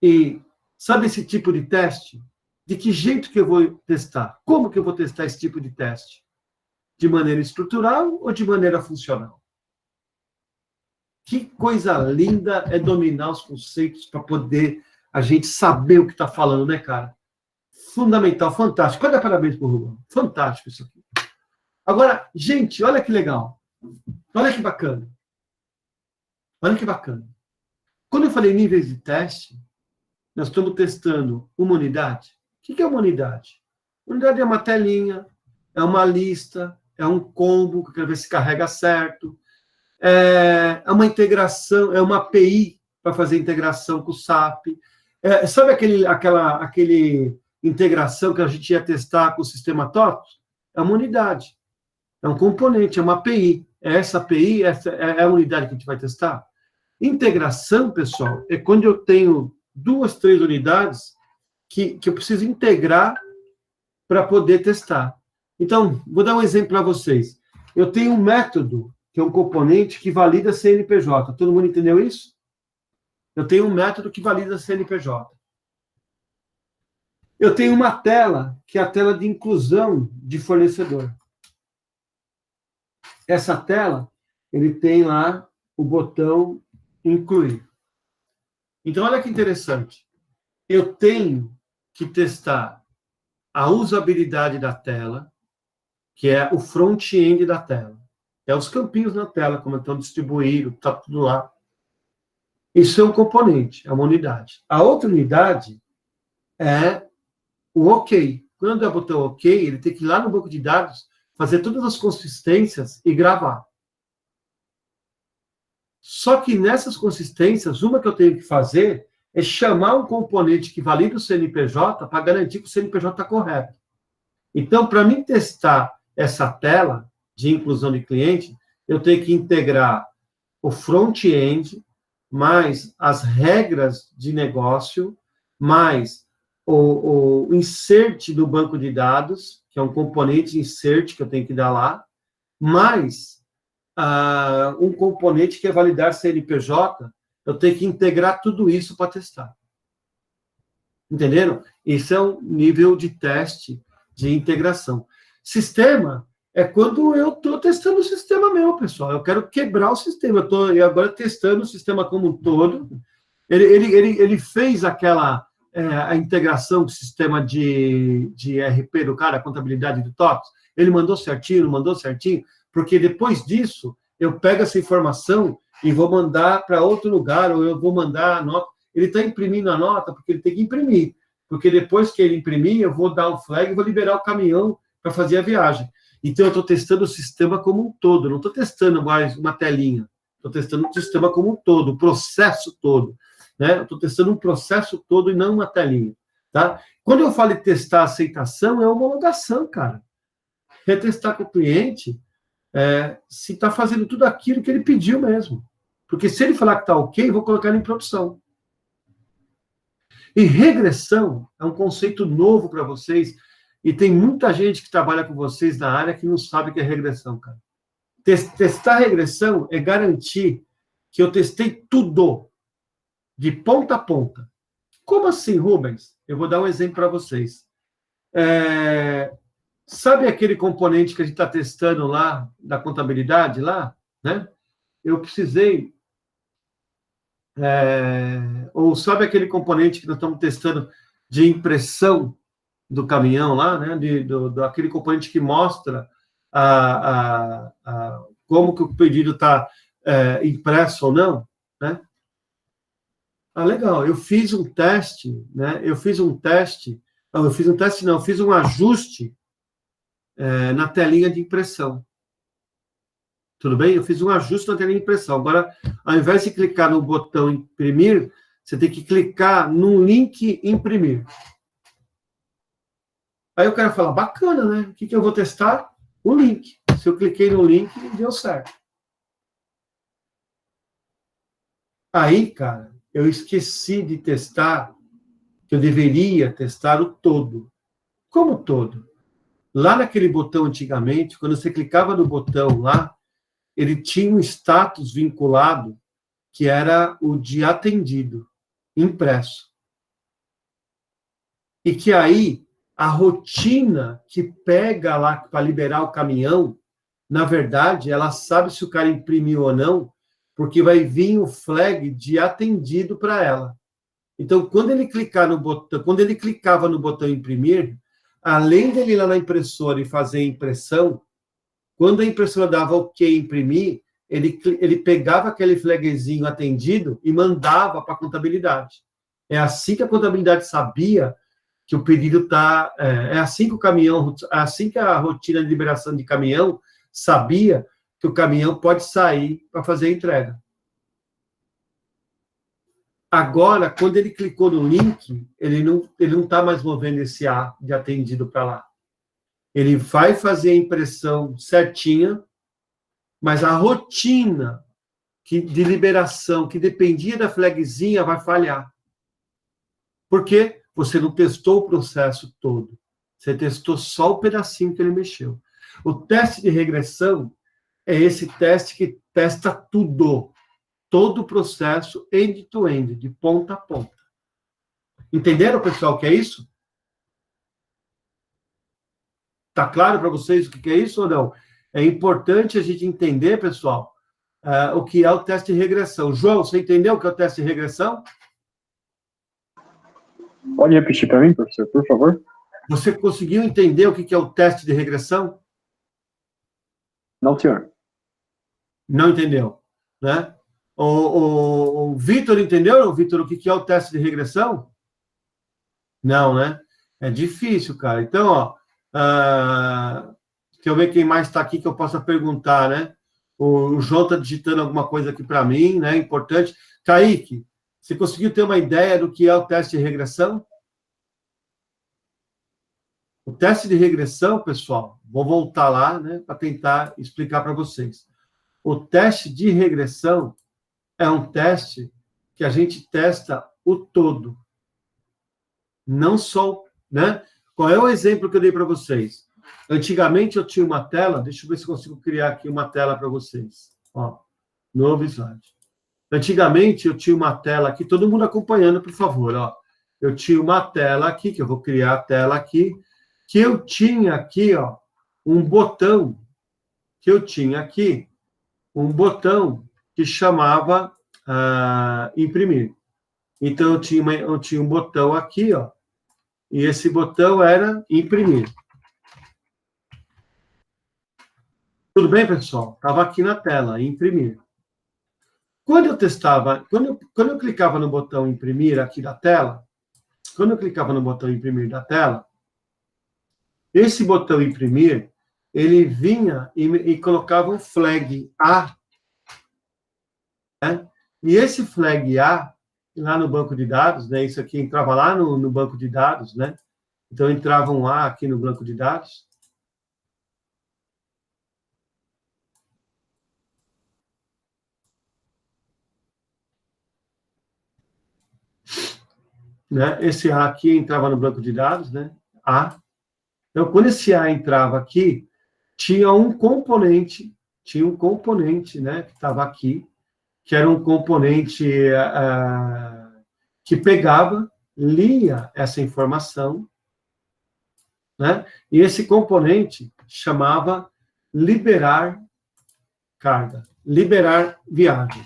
E sabe esse tipo de teste? De que jeito que eu vou testar? Como que eu vou testar esse tipo de teste? De maneira estrutural ou de maneira funcional? Que coisa linda é dominar os conceitos para poder a gente saber o que está falando, né, cara? Fundamental, fantástico. Pode dar parabéns para o Rubão. Fantástico isso aqui. Agora, gente, olha que legal. Olha que bacana. Olha que bacana. Quando eu falei níveis de teste, nós estamos testando uma unidade. O que é uma unidade? Unidade é uma telinha, é uma lista, é um combo, que eu quero ver se carrega certo, é uma integração, é uma API para fazer integração com o SAP. Sabe aquele integração que a gente ia testar com o sistema TOTOS? É uma unidade, é um componente, é uma API. Essa API é a unidade que a gente vai testar. Integração, pessoal, é quando eu tenho 2, 3 unidades que eu preciso integrar para poder testar. Então, vou dar um exemplo para vocês. Eu tenho um método, que é um componente que valida CNPJ. Todo mundo entendeu isso? Eu tenho um método que valida CNPJ. Eu tenho uma tela, que é a tela de inclusão de fornecedor. Essa tela, ele tem lá o botão incluir. Então, olha que interessante. Eu tenho que testar a usabilidade da tela, que é o front-end da tela. É os campinhos na tela, como estão distribuídos, está tudo lá. Isso é um componente, é uma unidade. A outra unidade é o OK. Quando eu botar o OK, ele tem que ir lá no banco de dados, fazer todas as consistências e gravar. Só que nessas consistências, uma que eu tenho que fazer é chamar um componente que valida o CNPJ para garantir que o CNPJ está correto. Então, para mim testar essa tela de inclusão de cliente, eu tenho que integrar o front-end, mais as regras de negócio, mais o insert do banco de dados, que é um componente insert que eu tenho que dar lá, mais um componente que é validar CNPJ, eu tenho que integrar tudo isso para testar. Entenderam? Esse é um nível de teste de integração. Sistema é quando eu estou testando o sistema meu, pessoal. Eu quero quebrar o sistema. Eu estou agora testando o sistema como um todo. Ele fez aquela a integração do sistema de RP do cara, a contabilidade do TOTS. Ele mandou certinho, não mandou certinho, porque depois disso, eu pego essa informação e vou mandar para outro lugar, ou eu vou mandar a nota. Ele está imprimindo a nota porque ele tem que imprimir. Porque depois que ele imprimir, eu vou dar o flag e vou liberar o caminhão para fazer a viagem. Então, eu estou testando o sistema como um todo. Não estou testando mais uma telinha. Estou testando o sistema como um todo, o processo todo. Né? Eu estou testando um processo todo e não uma telinha. Tá? Quando eu falo em testar a aceitação, é homologação, cara. Retestar com o cliente se está fazendo tudo aquilo que ele pediu mesmo. Porque se ele falar que está ok, eu vou colocar ele em produção. E regressão é um conceito novo para vocês, e tem muita gente que trabalha com vocês na área que não sabe o que é regressão, cara. Testar regressão é garantir que eu testei tudo, de ponta a ponta. Como assim, Rubens? Eu vou dar um exemplo para vocês. Sabe aquele componente que a gente está testando lá, da contabilidade lá, né? Eu precisei... ou sabe aquele componente que nós estamos testando de impressão do caminhão lá, né? Aquele componente que mostra como que o pedido está impresso ou não, né? Legal, eu fiz um teste, né? Eu fiz um ajuste na telinha de impressão. Tudo bem? Eu fiz um ajuste na telinha de impressão. Agora, ao invés de clicar no botão imprimir, você tem que clicar no link imprimir. Aí o cara fala, bacana, né? O que eu vou testar? O link. Se eu cliquei no link, deu certo. Aí, cara, eu esqueci de testar, que eu deveria testar o todo. Como todo? Lá naquele botão antigamente, quando você clicava no botão lá, ele tinha um status vinculado, que era o de atendido, impresso. E que aí, a rotina que pega lá para liberar o caminhão, na verdade, ela sabe se o cara imprimiu ou não, porque vai vir o flag de atendido para ela. Então, quando ele clicava no botão imprimir, além dele ir lá na impressora e fazer a impressão, quando a impressora dava OK imprimir, ele pegava aquele flagzinho atendido e mandava para a contabilidade. É assim que a contabilidade sabia que o pedido está... É assim que a rotina de liberação de caminhão sabia que o caminhão pode sair para fazer a entrega. Agora, quando ele clicou no link, ele não está mais movendo esse A de atendido para lá. Ele vai fazer a impressão certinha, mas a rotina de liberação, que dependia da flagzinha, vai falhar. Por quê? Você não testou o processo todo. Você testou só o pedacinho que ele mexeu. O teste de regressão é esse teste que testa tudo. Todo o processo end-to-end, de ponta a ponta. Entenderam, pessoal, o que é isso? Está claro para vocês o que é isso ou não? É importante a gente entender, pessoal, o que é o teste de regressão. João, você entendeu o que é o teste de regressão? Pode repetir para mim, professor, por favor? Você conseguiu entender o que é o teste de regressão? Não, senhor. Não entendeu, né? O Vitor entendeu, Vitor, o que é o teste de regressão? Não, né? É difícil, cara. Então, ó, deixa eu ver quem mais está aqui que eu possa perguntar, né? O João está digitando alguma coisa aqui para mim, né? Importante. Kaique, você conseguiu ter uma ideia do que é o teste de regressão? O teste de regressão, pessoal, vou voltar lá, né, para tentar explicar para vocês. O teste de regressão é um teste que a gente testa o todo. Não só, né? Qual é o exemplo que eu dei para vocês? Antigamente eu tinha uma tela, deixa eu ver se eu consigo criar aqui uma tela para vocês. Ó, novo slide. Antigamente, eu tinha uma tela aqui, todo mundo acompanhando, por favor, ó. Eu tinha uma tela aqui, que eu vou criar a tela aqui, que eu tinha aqui, ó, um botão, que chamava imprimir. Então, eu tinha um botão aqui, ó, e esse botão era imprimir. Tudo bem, pessoal? Estava aqui na tela, imprimir. Quando eu testava, quando eu clicava no botão imprimir aqui da tela, esse botão imprimir, ele vinha e colocava um flag A, né? E esse flag A, lá no banco de dados, né? Isso aqui entrava lá no banco de dados, né? Então, entrava um A aqui no banco de dados. Né? Esse A aqui entrava no banco de dados, né? A. Então, quando esse A entrava aqui, tinha um componente, né, que estava aqui, que era um componente que pegava, lia essa informação, né? E esse componente chamava liberar carga, liberar viagem.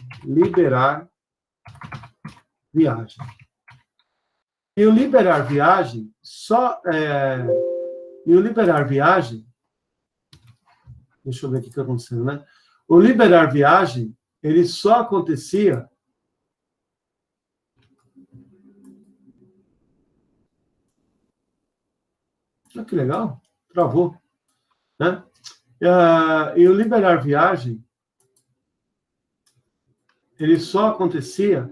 E o liberar viagem deixa eu ver o que está acontecendo, né? O liberar viagem, ele só acontecia olha que legal, travou, né? E o liberar viagem, ele só acontecia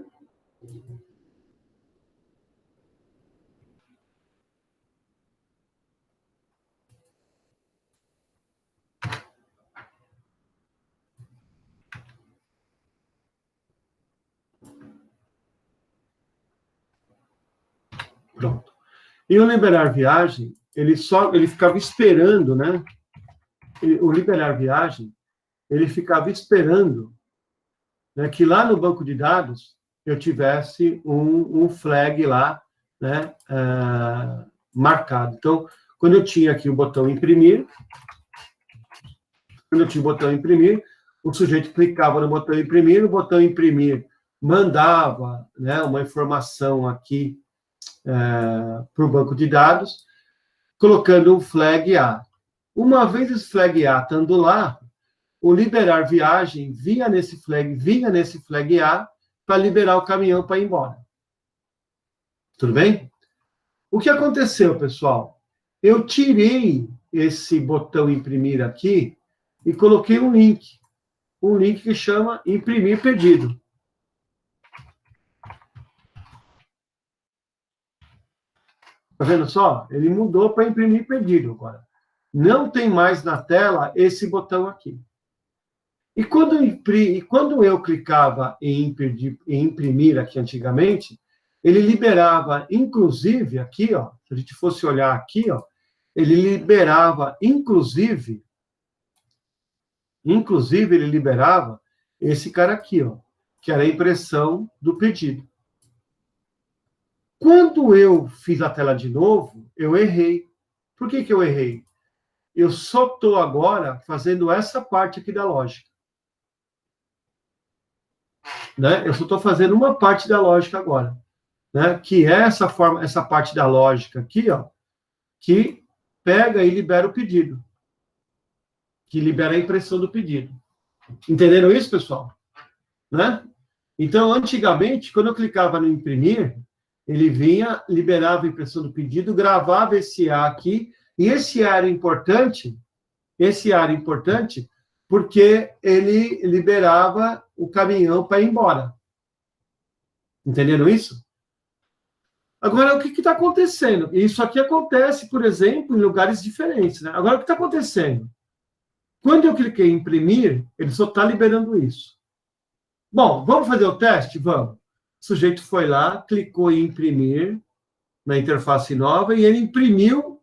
pronto. E o liberar viagem, ele ficava esperando, né? O liberar viagem, ele ficava esperando, né, que lá no banco de dados eu tivesse um flag lá, né, marcado. Então, quando eu tinha aqui o botão imprimir, o sujeito clicava no botão imprimir, o botão imprimir mandava, né, uma informação aqui para o banco de dados, colocando um flag A. Uma vez esse flag A estando lá, o liberar viagem vinha nesse flag A para liberar o caminhão para ir embora. Tudo bem? O que aconteceu, pessoal? Eu tirei esse botão imprimir aqui e coloquei um link que chama imprimir pedido. Tá vendo só? Ele mudou para imprimir pedido agora. Não tem mais na tela esse botão aqui. E quando eu clicava em imprimir aqui antigamente, ele liberava, inclusive, aqui, ó, se a gente fosse olhar aqui, ó, ele liberava, inclusive ele liberava esse cara aqui, ó, que era a impressão do pedido. Quando eu fiz a tela de novo, eu errei. Por que eu errei? Eu só estou agora fazendo essa parte aqui da lógica. Né? Eu só estou fazendo uma parte da lógica agora. Né? Que é essa parte da lógica aqui, ó, que pega e libera o pedido. Que libera a impressão do pedido. Entenderam isso, pessoal? Né? Então, antigamente, quando eu clicava no imprimir, ele vinha, liberava a impressão do pedido, gravava esse A aqui, e esse A era importante porque ele liberava o caminhão para ir embora. Entenderam isso? Agora, o que está acontecendo? Isso aqui acontece, por exemplo, em lugares diferentes. Né? Agora, o que está acontecendo? Quando eu cliquei em imprimir, ele só está liberando isso. Bom, vamos fazer o teste? Vamos. O sujeito foi lá, clicou em imprimir na interface nova e ele imprimiu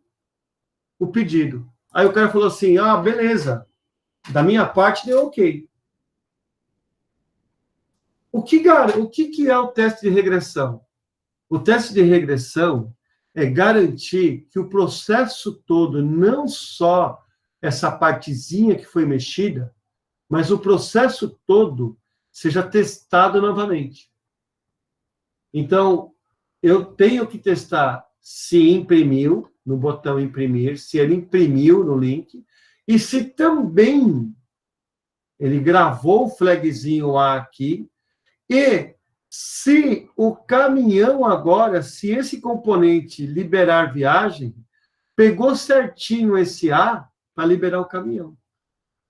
o pedido. Aí o cara falou assim, beleza, da minha parte deu ok. O que é o teste de regressão? O teste de regressão é garantir que o processo todo, não só essa partezinha que foi mexida, mas o processo todo seja testado novamente. Então, eu tenho que testar se imprimiu, no botão imprimir, se ele imprimiu no link, e se também ele gravou o flagzinho A aqui, e se o caminhão agora, se esse componente liberar viagem, pegou certinho esse A para liberar o caminhão.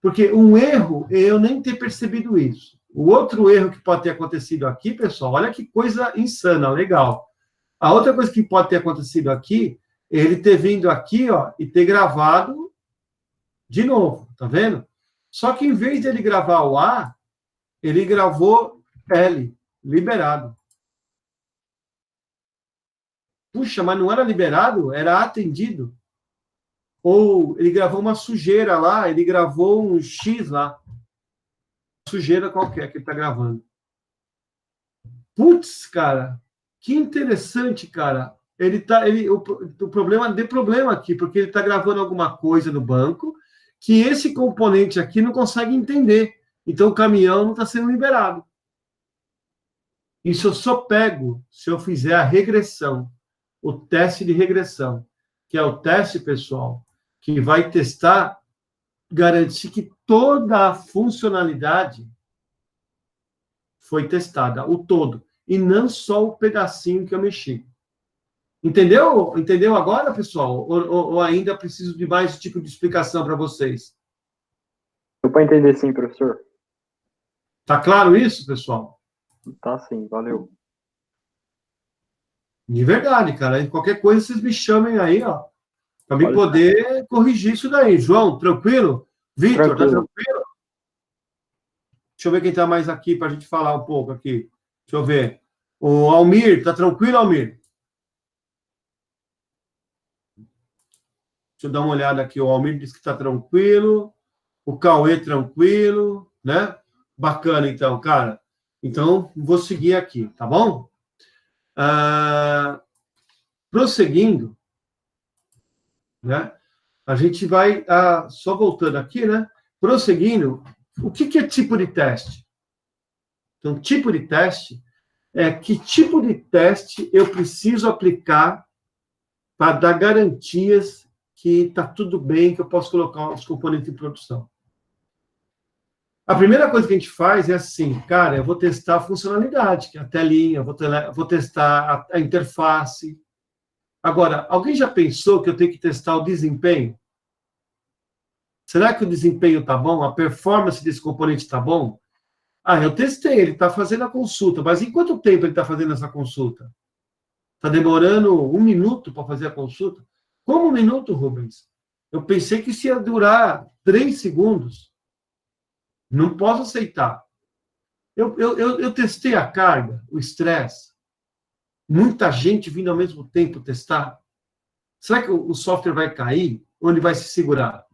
Porque um erro é eu nem ter percebido isso. O outro erro que pode ter acontecido aqui, pessoal, olha que coisa insana, legal. A outra coisa que pode ter acontecido aqui, é ele ter vindo aqui, ó, e ter gravado de novo, tá vendo? Só que em vez de ele gravar o A, ele gravou L, liberado. Puxa, mas não era liberado, era atendido. Ou ele gravou uma sujeira lá, ele gravou um X lá. Sujeira qualquer que ele está gravando. Putz, cara, que interessante, cara. O problema de problema aqui, porque ele está gravando alguma coisa no banco que esse componente aqui não consegue entender. Então o caminhão não está sendo liberado. Isso eu só pego se eu fizer a regressão, o teste de regressão, que é o teste, pessoal, que vai testar, garantir que toda a funcionalidade foi testada, o todo, e não só o pedacinho que eu mexi. Entendeu? Entendeu agora, pessoal? Ou ainda preciso de mais tipo de explicação para vocês? Deu para entender sim, professor? Tá claro isso, pessoal? Tá sim, valeu. De verdade, cara. Qualquer coisa vocês me chamem aí, ó, para me Pode poder corrigir isso daí. João, tranquilo? Vitor, tá Tranquilo. tranquilo? Deixa eu ver quem tá mais aqui para a gente falar um pouco aqui. Deixa eu ver. O Almir, tá tranquilo, Almir? Deixa eu dar uma olhada aqui. O Almir disse que tá tranquilo. O Cauê, tranquilo, né? Bacana, então, cara. Então, vou seguir aqui, tá bom? Prosseguindo, né? A gente vai, só voltando aqui, né? Prosseguindo, o que é tipo de teste? Então, tipo de teste é que tipo de teste eu preciso aplicar para dar garantias que está tudo bem, que eu posso colocar os componentes em produção. A primeira coisa que a gente faz é assim, cara, eu vou testar a funcionalidade, que é a telinha, vou testar a interface. Agora, alguém já pensou que eu tenho que testar o desempenho? Será que o desempenho está bom? A performance desse componente está bom? Eu testei, ele está fazendo a consulta, mas em quanto tempo ele está fazendo essa consulta? Está demorando 1 minuto para fazer a consulta? Como 1 minuto, Rubens? Eu pensei que isso ia durar 3 segundos. Não posso aceitar. Eu testei a carga, o estresse. Muita gente vindo ao mesmo tempo testar. Será que o software vai cair ou ele vai se segurar?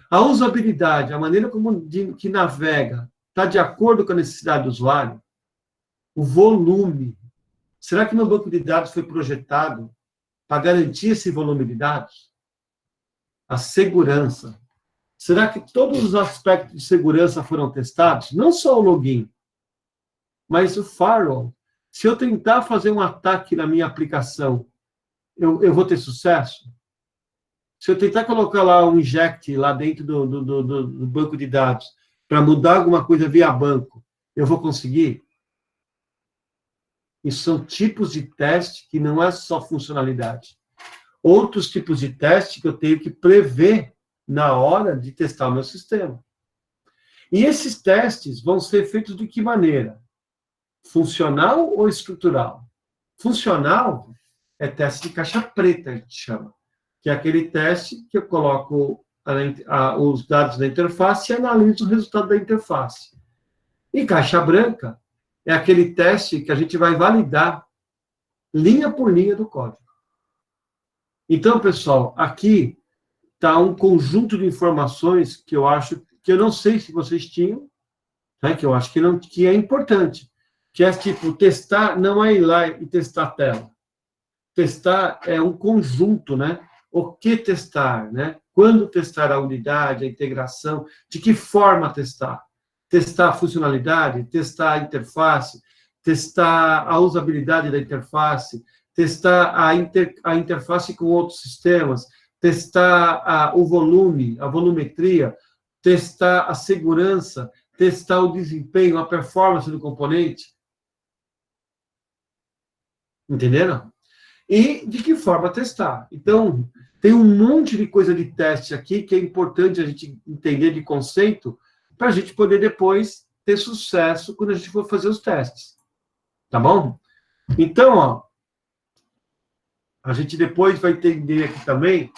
A usabilidade, a maneira que navega, está de acordo com a necessidade do usuário? O volume. Será que meu banco de dados foi projetado para garantir esse volume de dados? A segurança. Será que todos os aspectos de segurança foram testados? Não só o login, mas o firewall. Se eu tentar fazer um ataque na minha aplicação, eu vou ter sucesso? Se eu tentar colocar lá um inject lá dentro do banco de dados para mudar alguma coisa via banco, eu vou conseguir? Isso são tipos de teste que não é só funcionalidade. Outros tipos de teste que eu tenho que prever na hora de testar o meu sistema. E esses testes vão ser feitos de que maneira? Funcional ou estrutural? Funcional é teste de caixa preta, a gente chama. Que é aquele teste que eu coloco os dados da interface e analiso o resultado da interface. E caixa branca é aquele teste que a gente vai validar linha por linha do código. Então, pessoal, aqui está um conjunto de informações que eu acho que eu não sei se vocês tinham, né, que eu acho que é importante. que é tipo, testar não é ir lá e testar a tela. Testar é um conjunto, né? O que testar, né? Quando testar a unidade, a integração, de que forma testar? Testar a funcionalidade, testar a interface, testar a usabilidade da interface, testar a interface com outros sistemas, testar o volume, a volumetria, testar a segurança, testar o desempenho, a performance do componente. Entenderam? E de que forma testar. Então, tem um monte de coisa de teste aqui que é importante a gente entender de conceito para a gente poder depois ter sucesso quando a gente for fazer os testes. Tá bom? Então, ó, a gente depois vai entender aqui também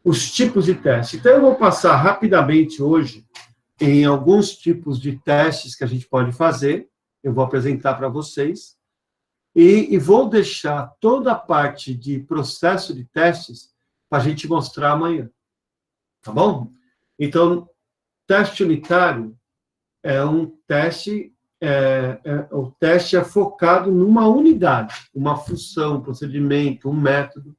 os tipos de teste. Então, eu vou passar rapidamente hoje em alguns tipos de testes que a gente pode fazer. Eu vou apresentar para vocês. E vou deixar toda a parte de processo de testes para a gente mostrar amanhã. Tá bom? Então, teste unitário é um teste, o teste é focado numa unidade, uma função, um procedimento, um método.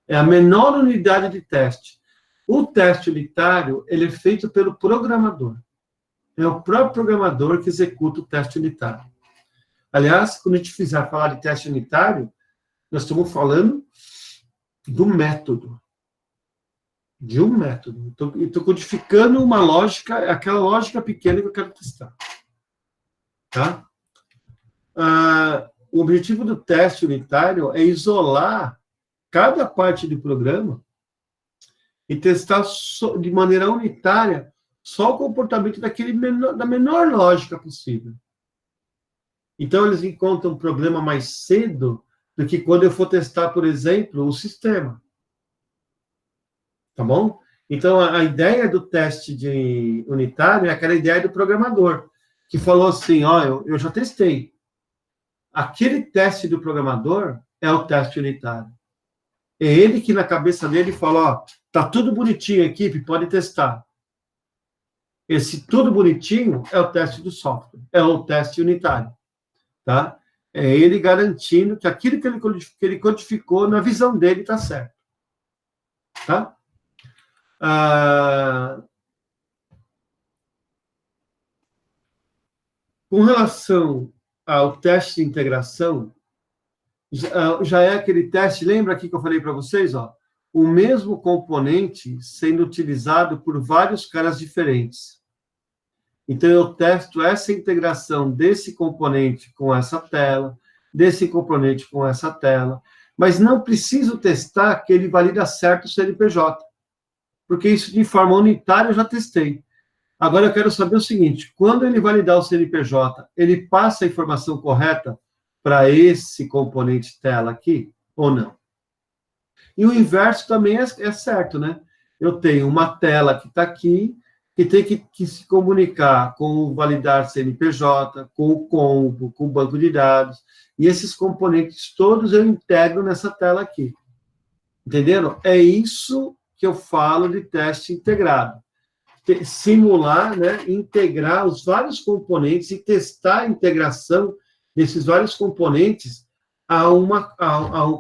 É a menor unidade de teste. O teste unitário, ele é feito pelo programador. É o próprio programador que executa o teste unitário. Aliás, quando a gente fizer falar de teste unitário, nós estamos falando do método. De um método. Estou codificando uma lógica, aquela lógica pequena que eu quero testar. Tá? O objetivo do teste unitário é isolar cada parte do programa e testar de maneira unitária só o comportamento da menor lógica possível. Então, eles encontram um problema mais cedo do que quando eu for testar, por exemplo, o sistema. Tá bom? Então, a ideia do teste unitário é aquela ideia do programador, que falou assim, ó, eu já testei. Aquele teste do programador é o teste unitário. É ele que, na cabeça dele, fala, ó, tá tudo bonitinho, equipe, pode testar. Esse tudo bonitinho é o teste do software, é o teste unitário. Tá? É ele garantindo que aquilo que ele codificou na visão dele está certo. Tá? Com relação ao teste de integração, já é aquele teste, lembra aqui que eu falei para vocês? Ó, o mesmo componente sendo utilizado por vários caras diferentes. Então, eu testo essa integração desse componente com essa tela, desse componente com essa tela, mas não preciso testar que ele valida certo o CNPJ, porque isso de forma unitária eu já testei. Agora, eu quero saber o seguinte, quando ele validar o CNPJ, ele passa a informação correta para esse componente tela aqui, ou não? E o inverso também é certo, né? Eu tenho uma tela que está aqui, que tem que se comunicar com o validar CNPJ, com o combo, com o banco de dados, e esses componentes todos eu integro nessa tela aqui. Entenderam? É isso que eu falo de teste integrado. Simular, né, integrar os vários componentes e testar a integração desses vários componentes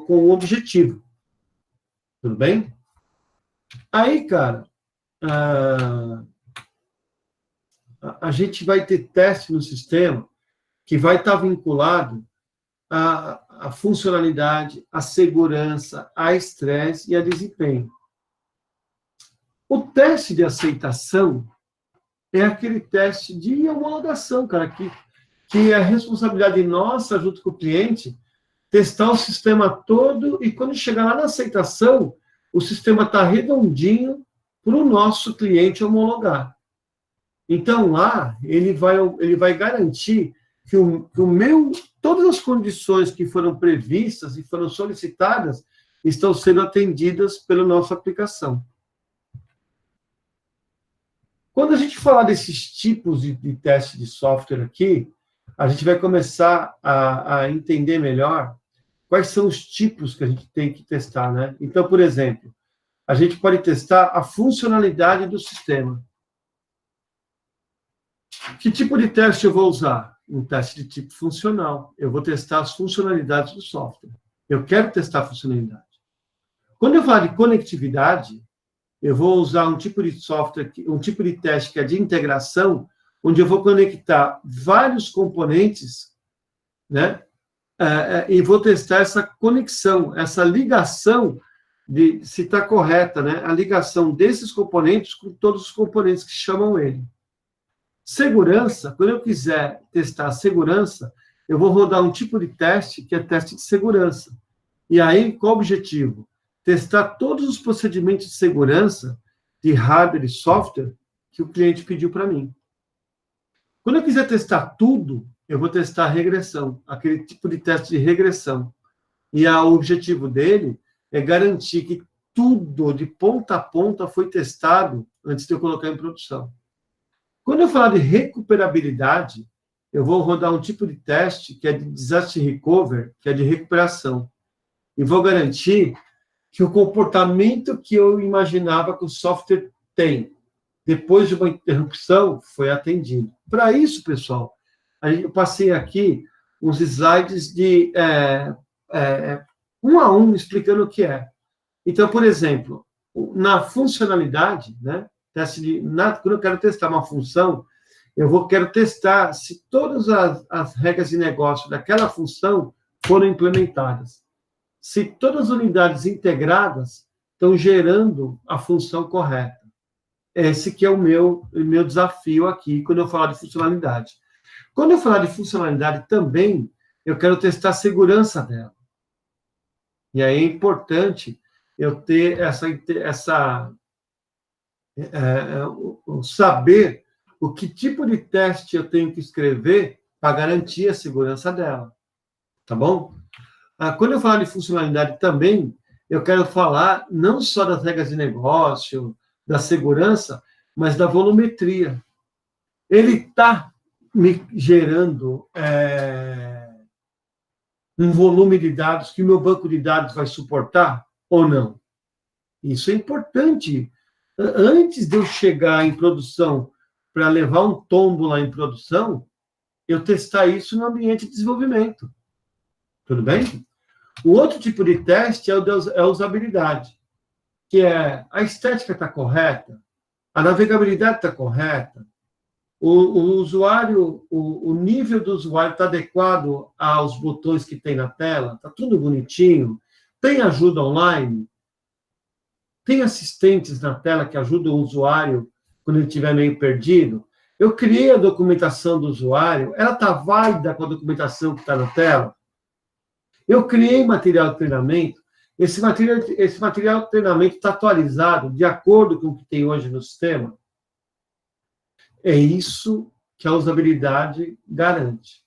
com um objetivo. Tudo bem? Aí, cara, a gente vai ter teste no sistema que vai estar vinculado à funcionalidade, à segurança, a estresse e a desempenho. O teste de aceitação é aquele teste de homologação, cara, que é a responsabilidade nossa, junto com o cliente, testar o sistema todo e quando chegar lá na aceitação, o sistema está redondinho para o nosso cliente homologar. Então, lá, ele vai garantir que todas as condições que foram previstas e foram solicitadas estão sendo atendidas pela nossa aplicação. Quando a gente falar desses tipos de teste de software aqui, a gente vai começar a entender melhor quais são os tipos que a gente tem que testar, né? Então, por exemplo, a gente pode testar a funcionalidade do sistema. Que tipo de teste eu vou usar? Um teste de tipo funcional. Eu vou testar as funcionalidades do software. Eu quero testar a funcionalidade. Quando eu falar de conectividade, eu vou usar um tipo de software, um tipo de teste que é de integração, onde eu vou conectar vários componentes, né? E vou testar essa conexão, essa ligação de se está correta, né? A ligação desses componentes com todos os componentes que chamam ele. Segurança, quando eu quiser testar a segurança, eu vou rodar um tipo de teste que é teste de segurança. E aí, qual o objetivo? Testar todos os procedimentos de segurança de hardware e software que o cliente pediu para mim. Quando eu quiser testar tudo, eu vou testar a regressão, aquele tipo de teste de regressão. E o objetivo dele é garantir que tudo, de ponta a ponta, foi testado antes de eu colocar em produção. Quando eu falar de recuperabilidade, eu vou rodar um tipo de teste que é de disaster recovery, que é de recuperação. E vou garantir que o comportamento que eu imaginava que o software tem, depois de uma interrupção, foi atendido. Para isso, pessoal, eu passei aqui uns slides de um a um, explicando o que é. Então, por exemplo, na funcionalidade, né, quando eu quero testar uma função, quero testar se todas as regras de negócio daquela função foram implementadas. Se todas as unidades integradas estão gerando a função correta. Esse que é o meu desafio aqui, quando eu falar de funcionalidade. Quando eu falar de funcionalidade também, eu quero testar a segurança dela. E aí é importante eu ter saber o que tipo de teste eu tenho que escrever para garantir a segurança dela. Tá bom? Quando eu falar de funcionalidade também, eu quero falar não só das regras de negócio, da segurança, mas da volumetria. Ele está me gerando um volume de dados que o meu banco de dados vai suportar ou não? Isso é importante. Antes de eu chegar em produção para levar um tombo lá em produção, eu testar isso no ambiente de desenvolvimento. Tudo bem? O outro tipo de teste é a usabilidade, que é a estética está correta, a navegabilidade está correta, o usuário, o nível do usuário está adequado aos botões que tem na tela, está tudo bonitinho, tem ajuda online, tem assistentes na tela que ajudam o usuário quando ele estiver meio perdido. Eu criei a documentação do usuário, ela está válida com a documentação que está na tela? Eu criei material de treinamento, esse material de treinamento está atualizado de acordo com o que tem hoje no sistema? É isso que a usabilidade garante.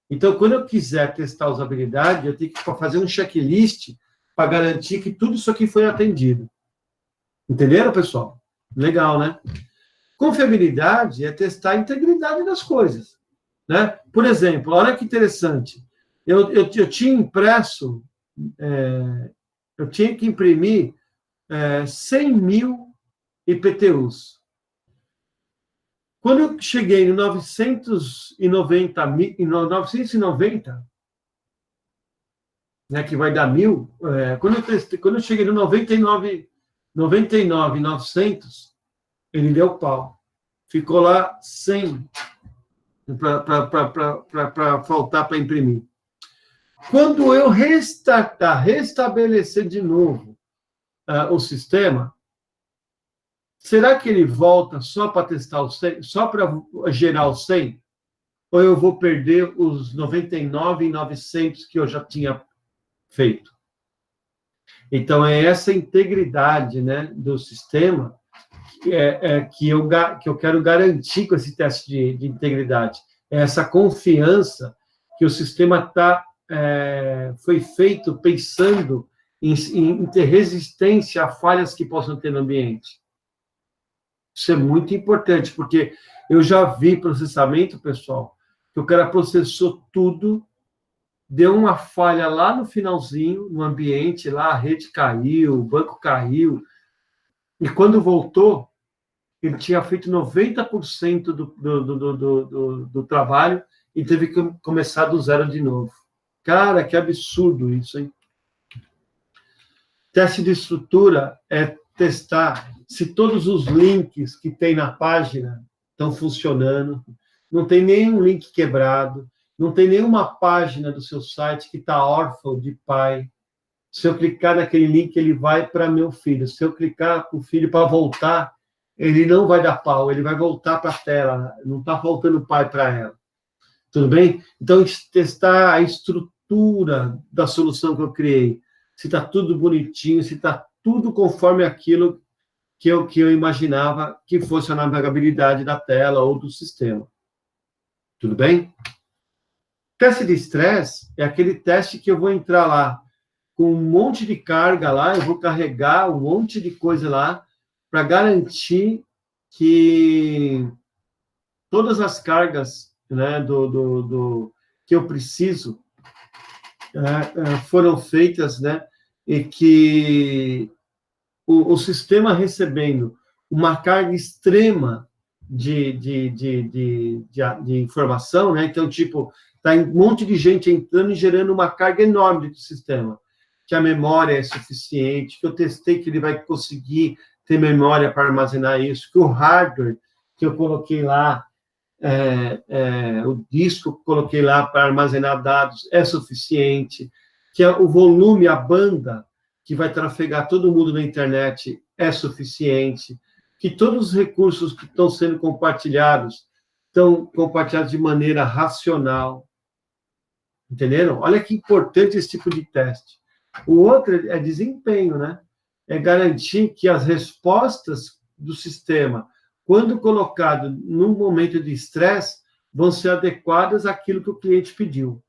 Então, quando eu quiser testar a usabilidade, eu tenho que fazer um checklist para garantir que tudo isso aqui foi atendido. Entenderam, pessoal? Legal, né? Confiabilidade é testar a integridade das coisas, né? Por exemplo, olha que interessante. Eu tinha impresso, eu tinha que imprimir 100 mil IPTUs. Quando eu cheguei no 990, né, que vai dar 1000, quando eu cheguei no 99,900, ele deu pau. Ficou lá 100 para faltar para imprimir. Quando eu restabelecer de novo o sistema, será que ele volta só para testar o 100, só para gerar o 100? Ou eu vou perder os 99,900 que eu já tinha feito? Então, é essa integridade, né, do sistema que eu quero garantir com esse teste de integridade. É essa confiança que o sistema foi feito pensando em ter resistência a falhas que possam ter no ambiente. Isso é muito importante, porque eu já vi processamento, pessoal, que o cara processou tudo, deu uma falha lá no finalzinho, no ambiente, lá a rede caiu, o banco caiu, e quando voltou, ele tinha feito 90% do trabalho e teve que começar do zero de novo. Cara, que absurdo isso, hein? Teste de estrutura é testar se todos os links que tem na página estão funcionando, não tem nenhum link quebrado, não tem nenhuma página do seu site que está órfão de pai. Se eu clicar naquele link, ele vai para meu filho. Se eu clicar para o filho para voltar, ele não vai dar pau, ele vai voltar para a tela. Não está faltando pai para ela. Tudo bem? Então, testar a estrutura da solução que eu criei. Se está tudo bonitinho, se está tudo conforme aquilo que eu imaginava que fosse a navegabilidade da tela ou do sistema. Tudo bem? Teste de estresse é aquele teste que eu vou entrar lá com um monte de carga lá, eu vou carregar um monte de coisa lá para garantir que todas as cargas, né, que eu preciso foram feitas, né, e que o sistema recebendo uma carga extrema de informação, né? Então, tipo, tá um monte de gente entrando e gerando uma carga enorme do sistema, que a memória é suficiente, que eu testei que ele vai conseguir ter memória para armazenar isso, que o hardware que eu coloquei lá, o disco que eu coloquei lá para armazenar dados é suficiente, que o volume, a banda que vai trafegar todo mundo na internet é suficiente, que todos os recursos que estão sendo compartilhados estão compartilhados de maneira racional. Entenderam? Olha que importante esse tipo de teste. O outro é desempenho, né? É garantir que as respostas do sistema, quando colocado num momento de estresse, vão ser adequadas àquilo que o cliente pediu.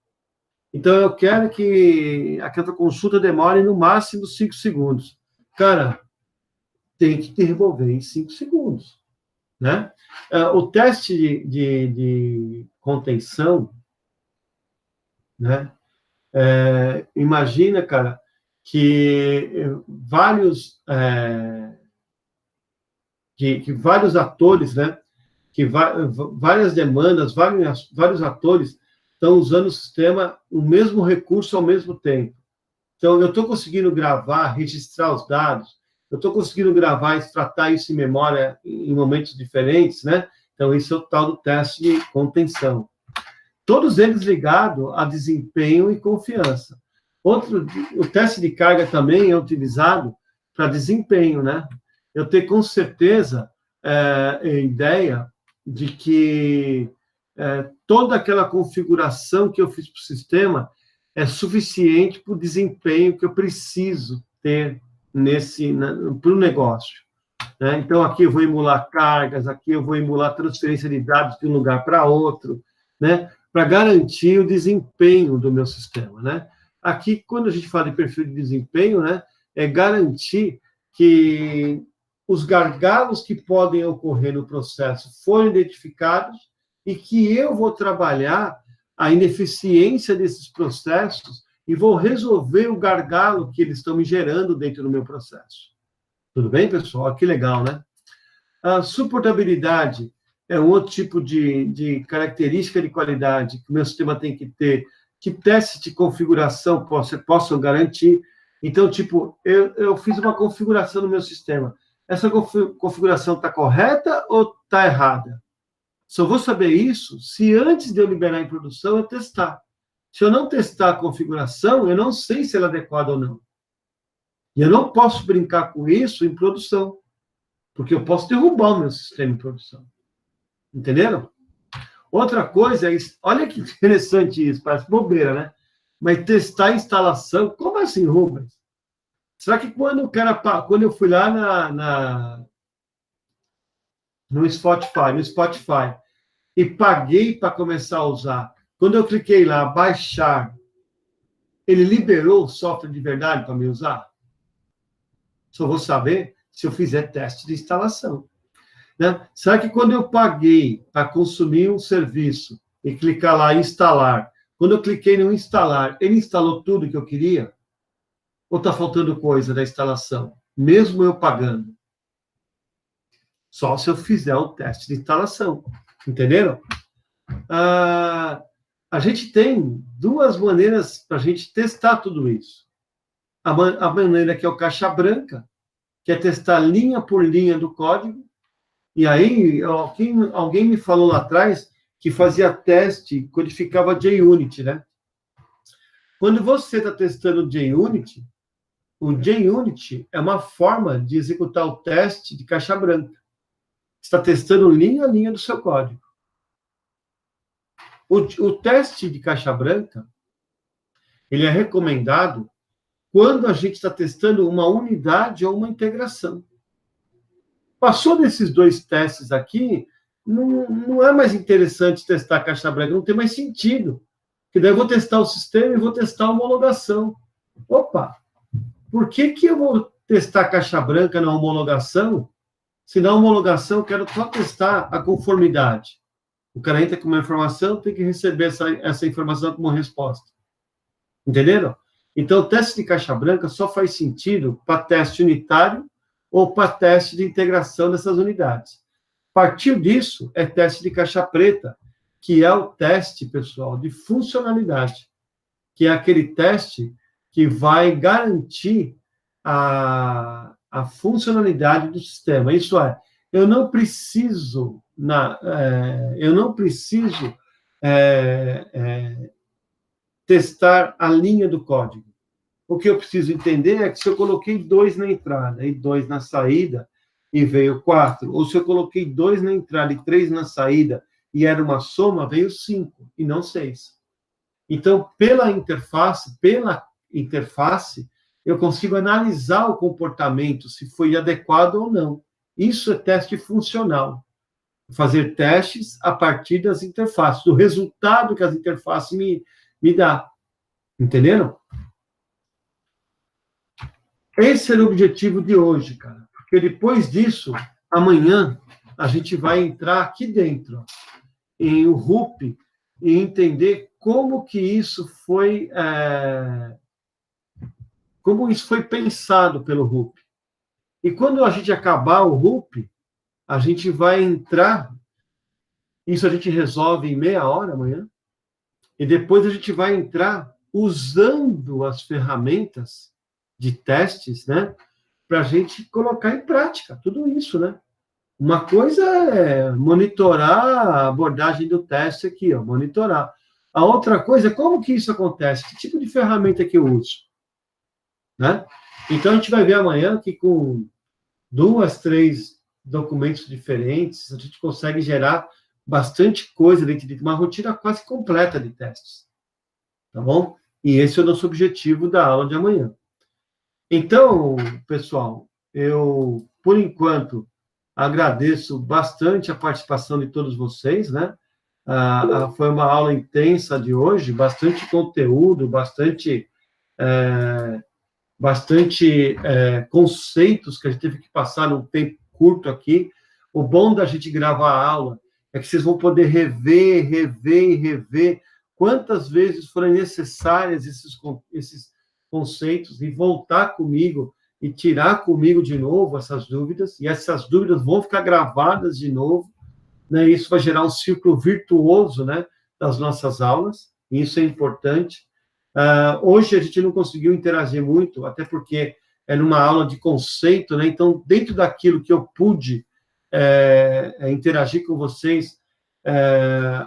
Então, eu quero que aquela consulta demore no máximo 5 segundos. Cara, tem que te resolver em 5 segundos, né? O teste de contenção, né? Imagina, cara, que vários atores, né? Que várias demandas, vários atores estão usando o sistema, o mesmo recurso ao mesmo tempo. Então, eu estou conseguindo gravar, registrar os dados, eu estou conseguindo gravar, extratar isso em memória em momentos diferentes, né? Então, isso é o tal do teste de contenção. Todos eles ligados a desempenho e confiança. O teste de carga também é utilizado para desempenho, né? Eu tenho com certeza a ideia de que toda aquela configuração que eu fiz para o sistema é suficiente para o desempenho que eu preciso ter para o negócio. Né? Então, aqui eu vou emular cargas, aqui eu vou emular transferência de dados de um lugar para outro, né? Para garantir o desempenho do meu sistema. Né? Aqui, quando a gente fala de perfil de desempenho, né, é garantir que os gargalos que podem ocorrer no processo foram identificados e que eu vou trabalhar a ineficiência desses processos e vou resolver o gargalo que eles estão me gerando dentro do meu processo. Tudo bem, pessoal? Que legal, né? A suportabilidade é um outro tipo de característica de qualidade que o meu sistema tem que ter, que testes de configuração possam garantir. Então, tipo, eu fiz uma configuração no meu sistema. Essa configuração está correta ou está errada? Só vou saber isso se antes de eu liberar em produção eu testar. Se eu não testar a configuração, eu não sei se ela é adequada ou não. E eu não posso brincar com isso em produção, porque eu posso derrubar o meu sistema em produção. Entenderam? Outra coisa é, olha que interessante isso, parece bobeira, né? Mas testar a instalação, como assim, Rubens? Será que quando eu fui lá no Spotify, e paguei para começar a usar, quando eu cliquei lá, baixar, ele liberou o software de verdade para me usar? Só vou saber se eu fizer teste de instalação. Né? Será que quando eu paguei para consumir um serviço e clicar lá em instalar, quando eu cliquei no instalar, ele instalou tudo que eu queria? Ou está faltando coisa da instalação, mesmo eu pagando? Só se eu fizer o teste de instalação. Entenderam? A gente tem duas maneiras para a gente testar tudo isso. A maneira que é o caixa branca, que é testar linha por linha do código. E aí, alguém me falou lá atrás que fazia teste, codificava JUnit, né? Quando você está testando JUnit, o JUnit é uma forma de executar o teste de caixa branca. Você está testando linha a linha do seu código. O teste de caixa branca, ele é recomendado quando a gente está testando uma unidade ou uma integração. Passou desses dois testes aqui, não é mais interessante testar a caixa branca, não tem mais sentido. Porque daí eu vou testar o sistema e vou testar a homologação. Opa! Por que eu vou testar a caixa branca na homologação, se na homologação eu quero só testar a conformidade? O cara entra com uma informação, tem que receber essa informação como resposta. Entenderam? Então, o teste de caixa branca só faz sentido para teste unitário ou para teste de integração dessas unidades. A partir disso, é teste de caixa preta, que é o teste, pessoal, de funcionalidade, que é aquele teste que vai garantir a funcionalidade do sistema. Isso é, eu não preciso testar a linha do código. O que eu preciso entender é que se eu coloquei 2 na entrada e 2 na saída, e veio 4, ou se eu coloquei 2 na entrada e 3 na saída, e era uma soma, veio 5, e não 6. Então, pela interface, eu consigo analisar o comportamento, se foi adequado ou não. Isso é teste funcional. Fazer testes a partir das interfaces, do resultado que as interfaces me dão. Entenderam? Esse era o objetivo de hoje, cara. Porque depois disso, amanhã, a gente vai entrar aqui dentro, em o RUP, e entender como que isso foi... como isso foi pensado pelo RUP. E quando a gente acabar o RUP, a gente vai entrar, isso a gente resolve em meia hora amanhã, e depois a gente vai entrar usando as ferramentas de testes, né, para a gente colocar em prática tudo isso, né? Uma coisa é monitorar a abordagem do teste aqui, ó, monitorar. A outra coisa é como que isso acontece, que tipo de ferramenta que eu uso, né? Então, a gente vai ver amanhã que com 2, 3 documentos diferentes, a gente consegue gerar bastante coisa dentro de uma rotina quase completa de testes. Tá bom? E esse é o nosso objetivo da aula de amanhã. Então, pessoal, eu, por enquanto, agradeço bastante a participação de todos vocês, né? Foi uma aula intensa de hoje, bastante conteúdo, bastante conceitos que a gente teve que passar num tempo curto aqui. O bom da gente gravar a aula é que vocês vão poder rever e rever quantas vezes forem necessárias esses conceitos e voltar comigo e tirar comigo de novo essas dúvidas, e essas dúvidas vão ficar gravadas de novo, né? Isso vai gerar um círculo virtuoso, né, das nossas aulas, e isso é importante. Hoje a gente não conseguiu interagir muito, até porque é numa aula de conceito, né? Então, dentro daquilo que eu pude interagir com vocês,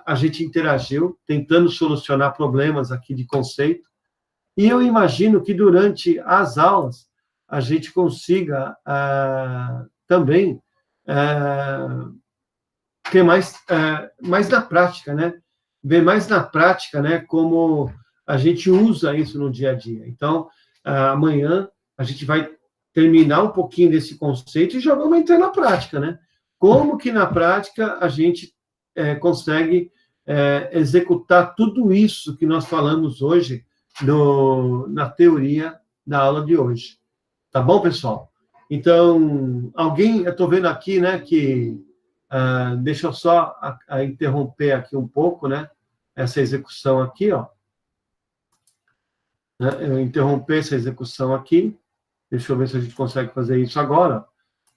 a gente interagiu, tentando solucionar problemas aqui de conceito, e eu imagino que durante as aulas a gente consiga também ter mais na prática, né? Ver mais na prática, né, como a gente usa isso no dia a dia. Então, amanhã a gente vai terminar um pouquinho desse conceito e já vamos entrar na prática, né? Como que na prática a gente consegue executar tudo isso que nós falamos hoje na teoria da aula de hoje. Tá bom, pessoal? Então, eu estou vendo aqui, né, que... deixa eu só interromper aqui um pouco, né, essa execução aqui, ó. Eu interromper essa execução aqui. Deixa eu ver se a gente consegue fazer isso agora.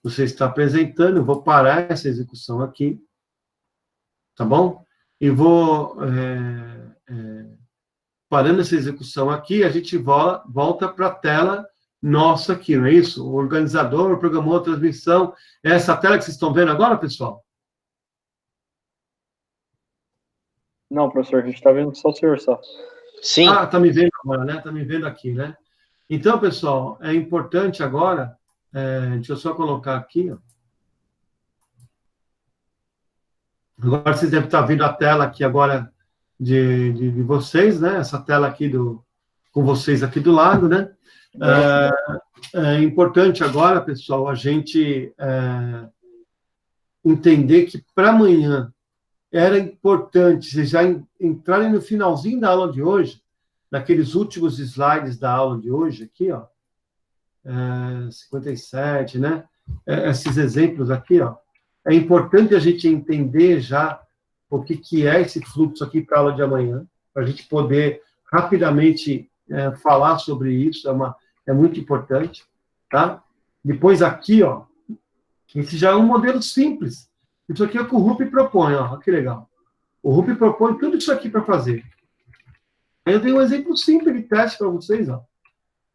você está apresentando, eu vou parar essa execução aqui, tá bom? E vou, parando essa execução aqui, a gente volta para a tela nossa aqui, não é isso? O organizador programou a transmissão. É essa tela que vocês estão vendo agora, pessoal? Não, professor, a gente está vendo só o senhor só. Sim. Ah, tá me vendo agora, né? Tá me vendo aqui, né? Então, pessoal, é importante agora, deixa eu só colocar aqui, ó. Agora vocês devem estar vendo a tela aqui agora de vocês, né? Essa tela aqui com vocês aqui do lado, né? É importante agora, pessoal, a gente entender que para amanhã era importante vocês já entrarem no finalzinho da aula de hoje, naqueles últimos slides da aula de hoje, aqui, ó, 57, né? Esses exemplos aqui, ó. É importante a gente entender já o que é esse fluxo aqui para a aula de amanhã, para a gente poder rapidamente falar sobre isso, é muito importante, tá? Depois aqui, ó, esse já é um modelo simples. Isso aqui é o que o Rupi propõe, ó, que legal. O Rupi propõe tudo isso aqui para fazer. Eu tenho um exemplo simples de teste para vocês, ó.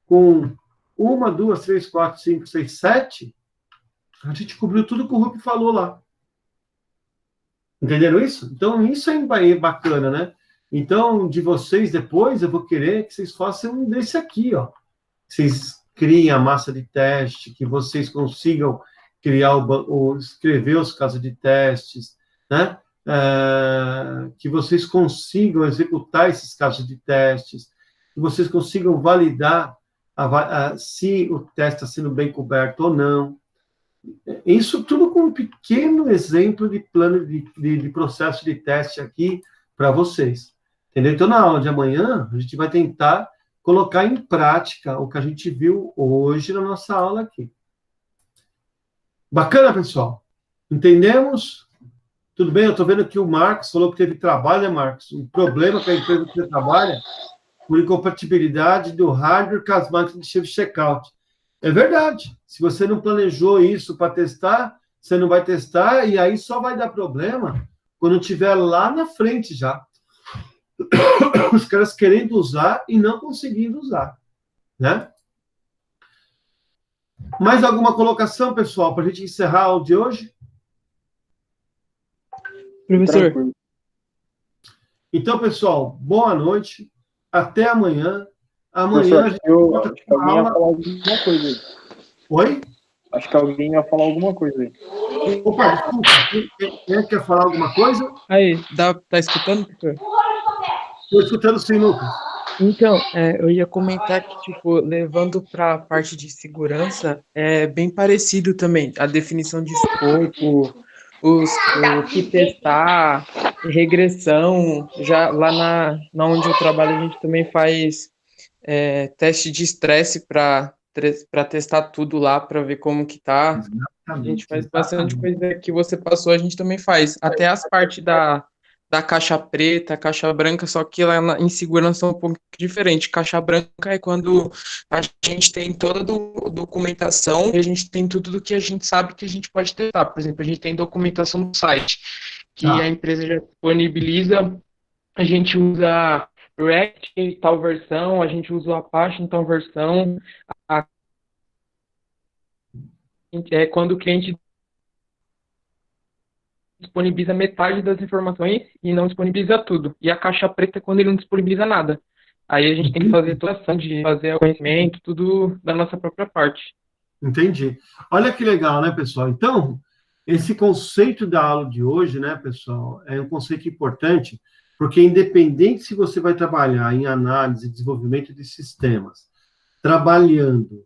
Com 1, 2, 3, 4, 5, 6, 7, a gente cobriu tudo que o Rupi falou lá. Entenderam isso? Então, isso é bacana, né? Então, de vocês, depois, eu vou querer que vocês façam um desse aqui, ó. Vocês criem a massa de teste, que vocês consigam criar escrever os casos de testes, né? Que vocês consigam executar esses casos de testes, que vocês consigam validar se o teste está sendo bem coberto ou não. Isso tudo com um pequeno exemplo de plano de processo de teste aqui para vocês. Entendeu? Então, na aula de amanhã, a gente vai tentar colocar em prática o que a gente viu hoje na nossa aula aqui. Bacana, pessoal? Entendemos? Tudo bem? Eu estou vendo que o Marcos falou que teve trabalho, né, Marcos? Um problema com a empresa que você trabalha por incompatibilidade do hardware com as máquinas de checkout. É verdade. Se você não planejou isso para testar, você não vai testar e aí só vai dar problema quando estiver lá na frente já. Os caras querendo usar e não conseguindo usar, né? Mais alguma colocação, pessoal, para a gente encerrar a aula de hoje? Professor. Tranquilo. Então, pessoal, boa noite. Até amanhã. Amanhã Professor, a gente eu volta acho que com a alguém ia aula. falar alguma coisa aí. Oi? Acho que alguém ia falar alguma coisa aí. Opa, desculpa. Quem quer falar alguma coisa? Aí, tá escutando, professor? Estou escutando sim, Lucas. Então, eu ia comentar que, tipo, levando para a parte de segurança, é bem parecido também. A definição de escopo, o que testar, regressão. Já lá na onde eu trabalho, a gente também faz teste de estresse para testar tudo lá, para ver como que tá. A gente faz bastante coisa que você passou, a gente também faz. Até as partes da caixa preta, caixa branca, só que lá em segurança é um pouco diferente. Caixa branca é quando a gente tem toda a documentação e a gente tem tudo do que a gente sabe que a gente pode testar. Por exemplo, a gente tem documentação do site, que a empresa já disponibiliza, a gente usa React em tal versão, a gente usa o Apache em tal versão. Quando o cliente disponibiliza metade das informações e não disponibiliza tudo. E a caixa preta é quando ele não disponibiliza nada. Aí a gente tem que fazer toda a ação de fazer o conhecimento, tudo da nossa própria parte. Entendi. Olha que legal, né, pessoal? Então, esse conceito da aula de hoje, né, pessoal, é um conceito importante, porque independente se você vai trabalhar em análise e desenvolvimento de sistemas, trabalhando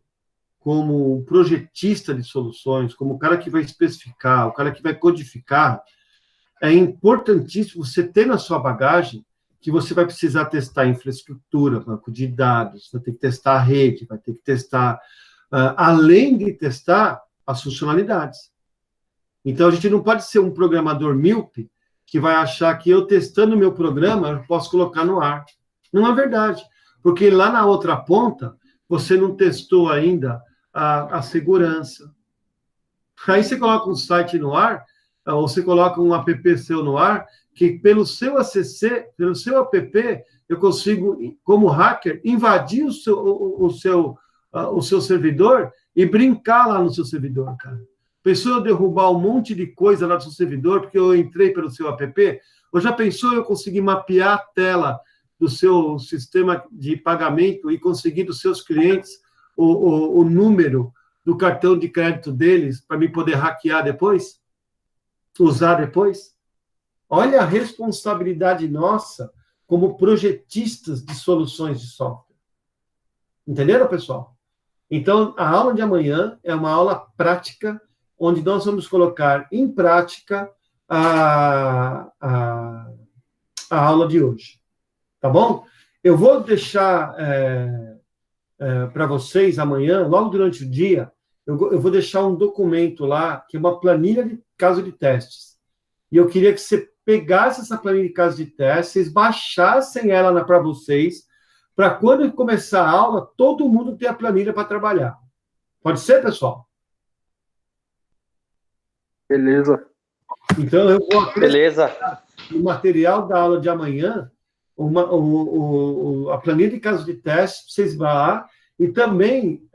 como um projetista de soluções, como o cara que vai especificar, o cara que vai codificar, é importantíssimo você ter na sua bagagem que você vai precisar testar a infraestrutura, banco de dados, vai ter que testar a rede, vai ter que testar, além de testar as funcionalidades. Então, a gente não pode ser um programador míope que vai achar que eu testando o meu programa, eu posso colocar no ar. Não é verdade, porque lá na outra ponta, você não testou ainda a segurança, Aí você coloca um site no ar, ou você coloca um app seu no ar, que pelo seu ACC, pelo seu app, eu consigo, como hacker, invadir o seu servidor e brincar lá no seu servidor, cara. Pensou eu derrubar um monte de coisa lá do seu servidor, porque eu entrei pelo seu app? Ou já pensou eu conseguir mapear a tela do seu sistema de pagamento e conseguir dos seus clientes o número do cartão de crédito deles para me poder hackear depois? Usar depois? Olha a responsabilidade nossa como projetistas de soluções de software. Entenderam, pessoal? Então, a aula de amanhã é uma aula prática, onde nós vamos colocar em prática a aula de hoje. Tá bom? Eu vou deixar para vocês amanhã, logo durante o dia, eu vou deixar um documento lá, que é uma planilha de caso de testes. E eu queria que você pegasse essa planilha de caso de testes, vocês baixassem ela para vocês, para quando começar a aula, todo mundo ter a planilha para trabalhar. Pode ser, pessoal? Beleza. Então, eu vou Beleza. no material da aula de amanhã, a planilha de caso de teste, vocês vão lá, e também,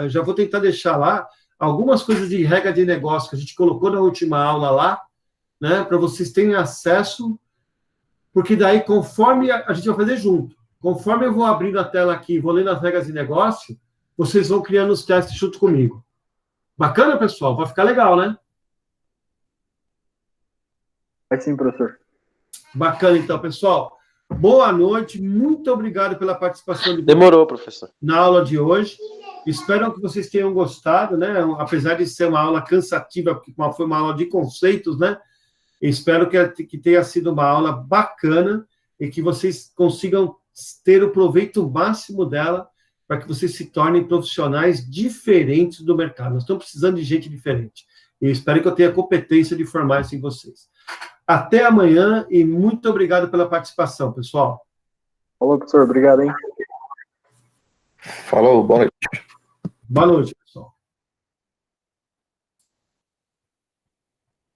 já vou tentar deixar lá, algumas coisas de regra de negócio que a gente colocou na última aula lá, né, para vocês terem acesso, porque daí, conforme a gente vai fazer junto, conforme eu vou abrindo a tela aqui, vou lendo as regras de negócio, vocês vão criando os testes junto comigo. Bacana, pessoal? Vai ficar legal, né? Vai sim, professor. Bacana, então, pessoal. Boa noite, muito obrigado pela participação Demorou, professor. na aula de hoje. Espero que vocês tenham gostado, né? Apesar de ser uma aula cansativa, porque foi uma aula de conceitos, né? Espero que tenha sido uma aula bacana e que vocês consigam ter o proveito máximo dela para que vocês se tornem profissionais diferentes do mercado. Nós estamos precisando de gente diferente. E eu espero que eu tenha competência de formar isso em vocês. Até amanhã e muito obrigado pela participação, pessoal. Falou, professor. Obrigado, hein? Falou, boa noite. Boa noite, pessoal.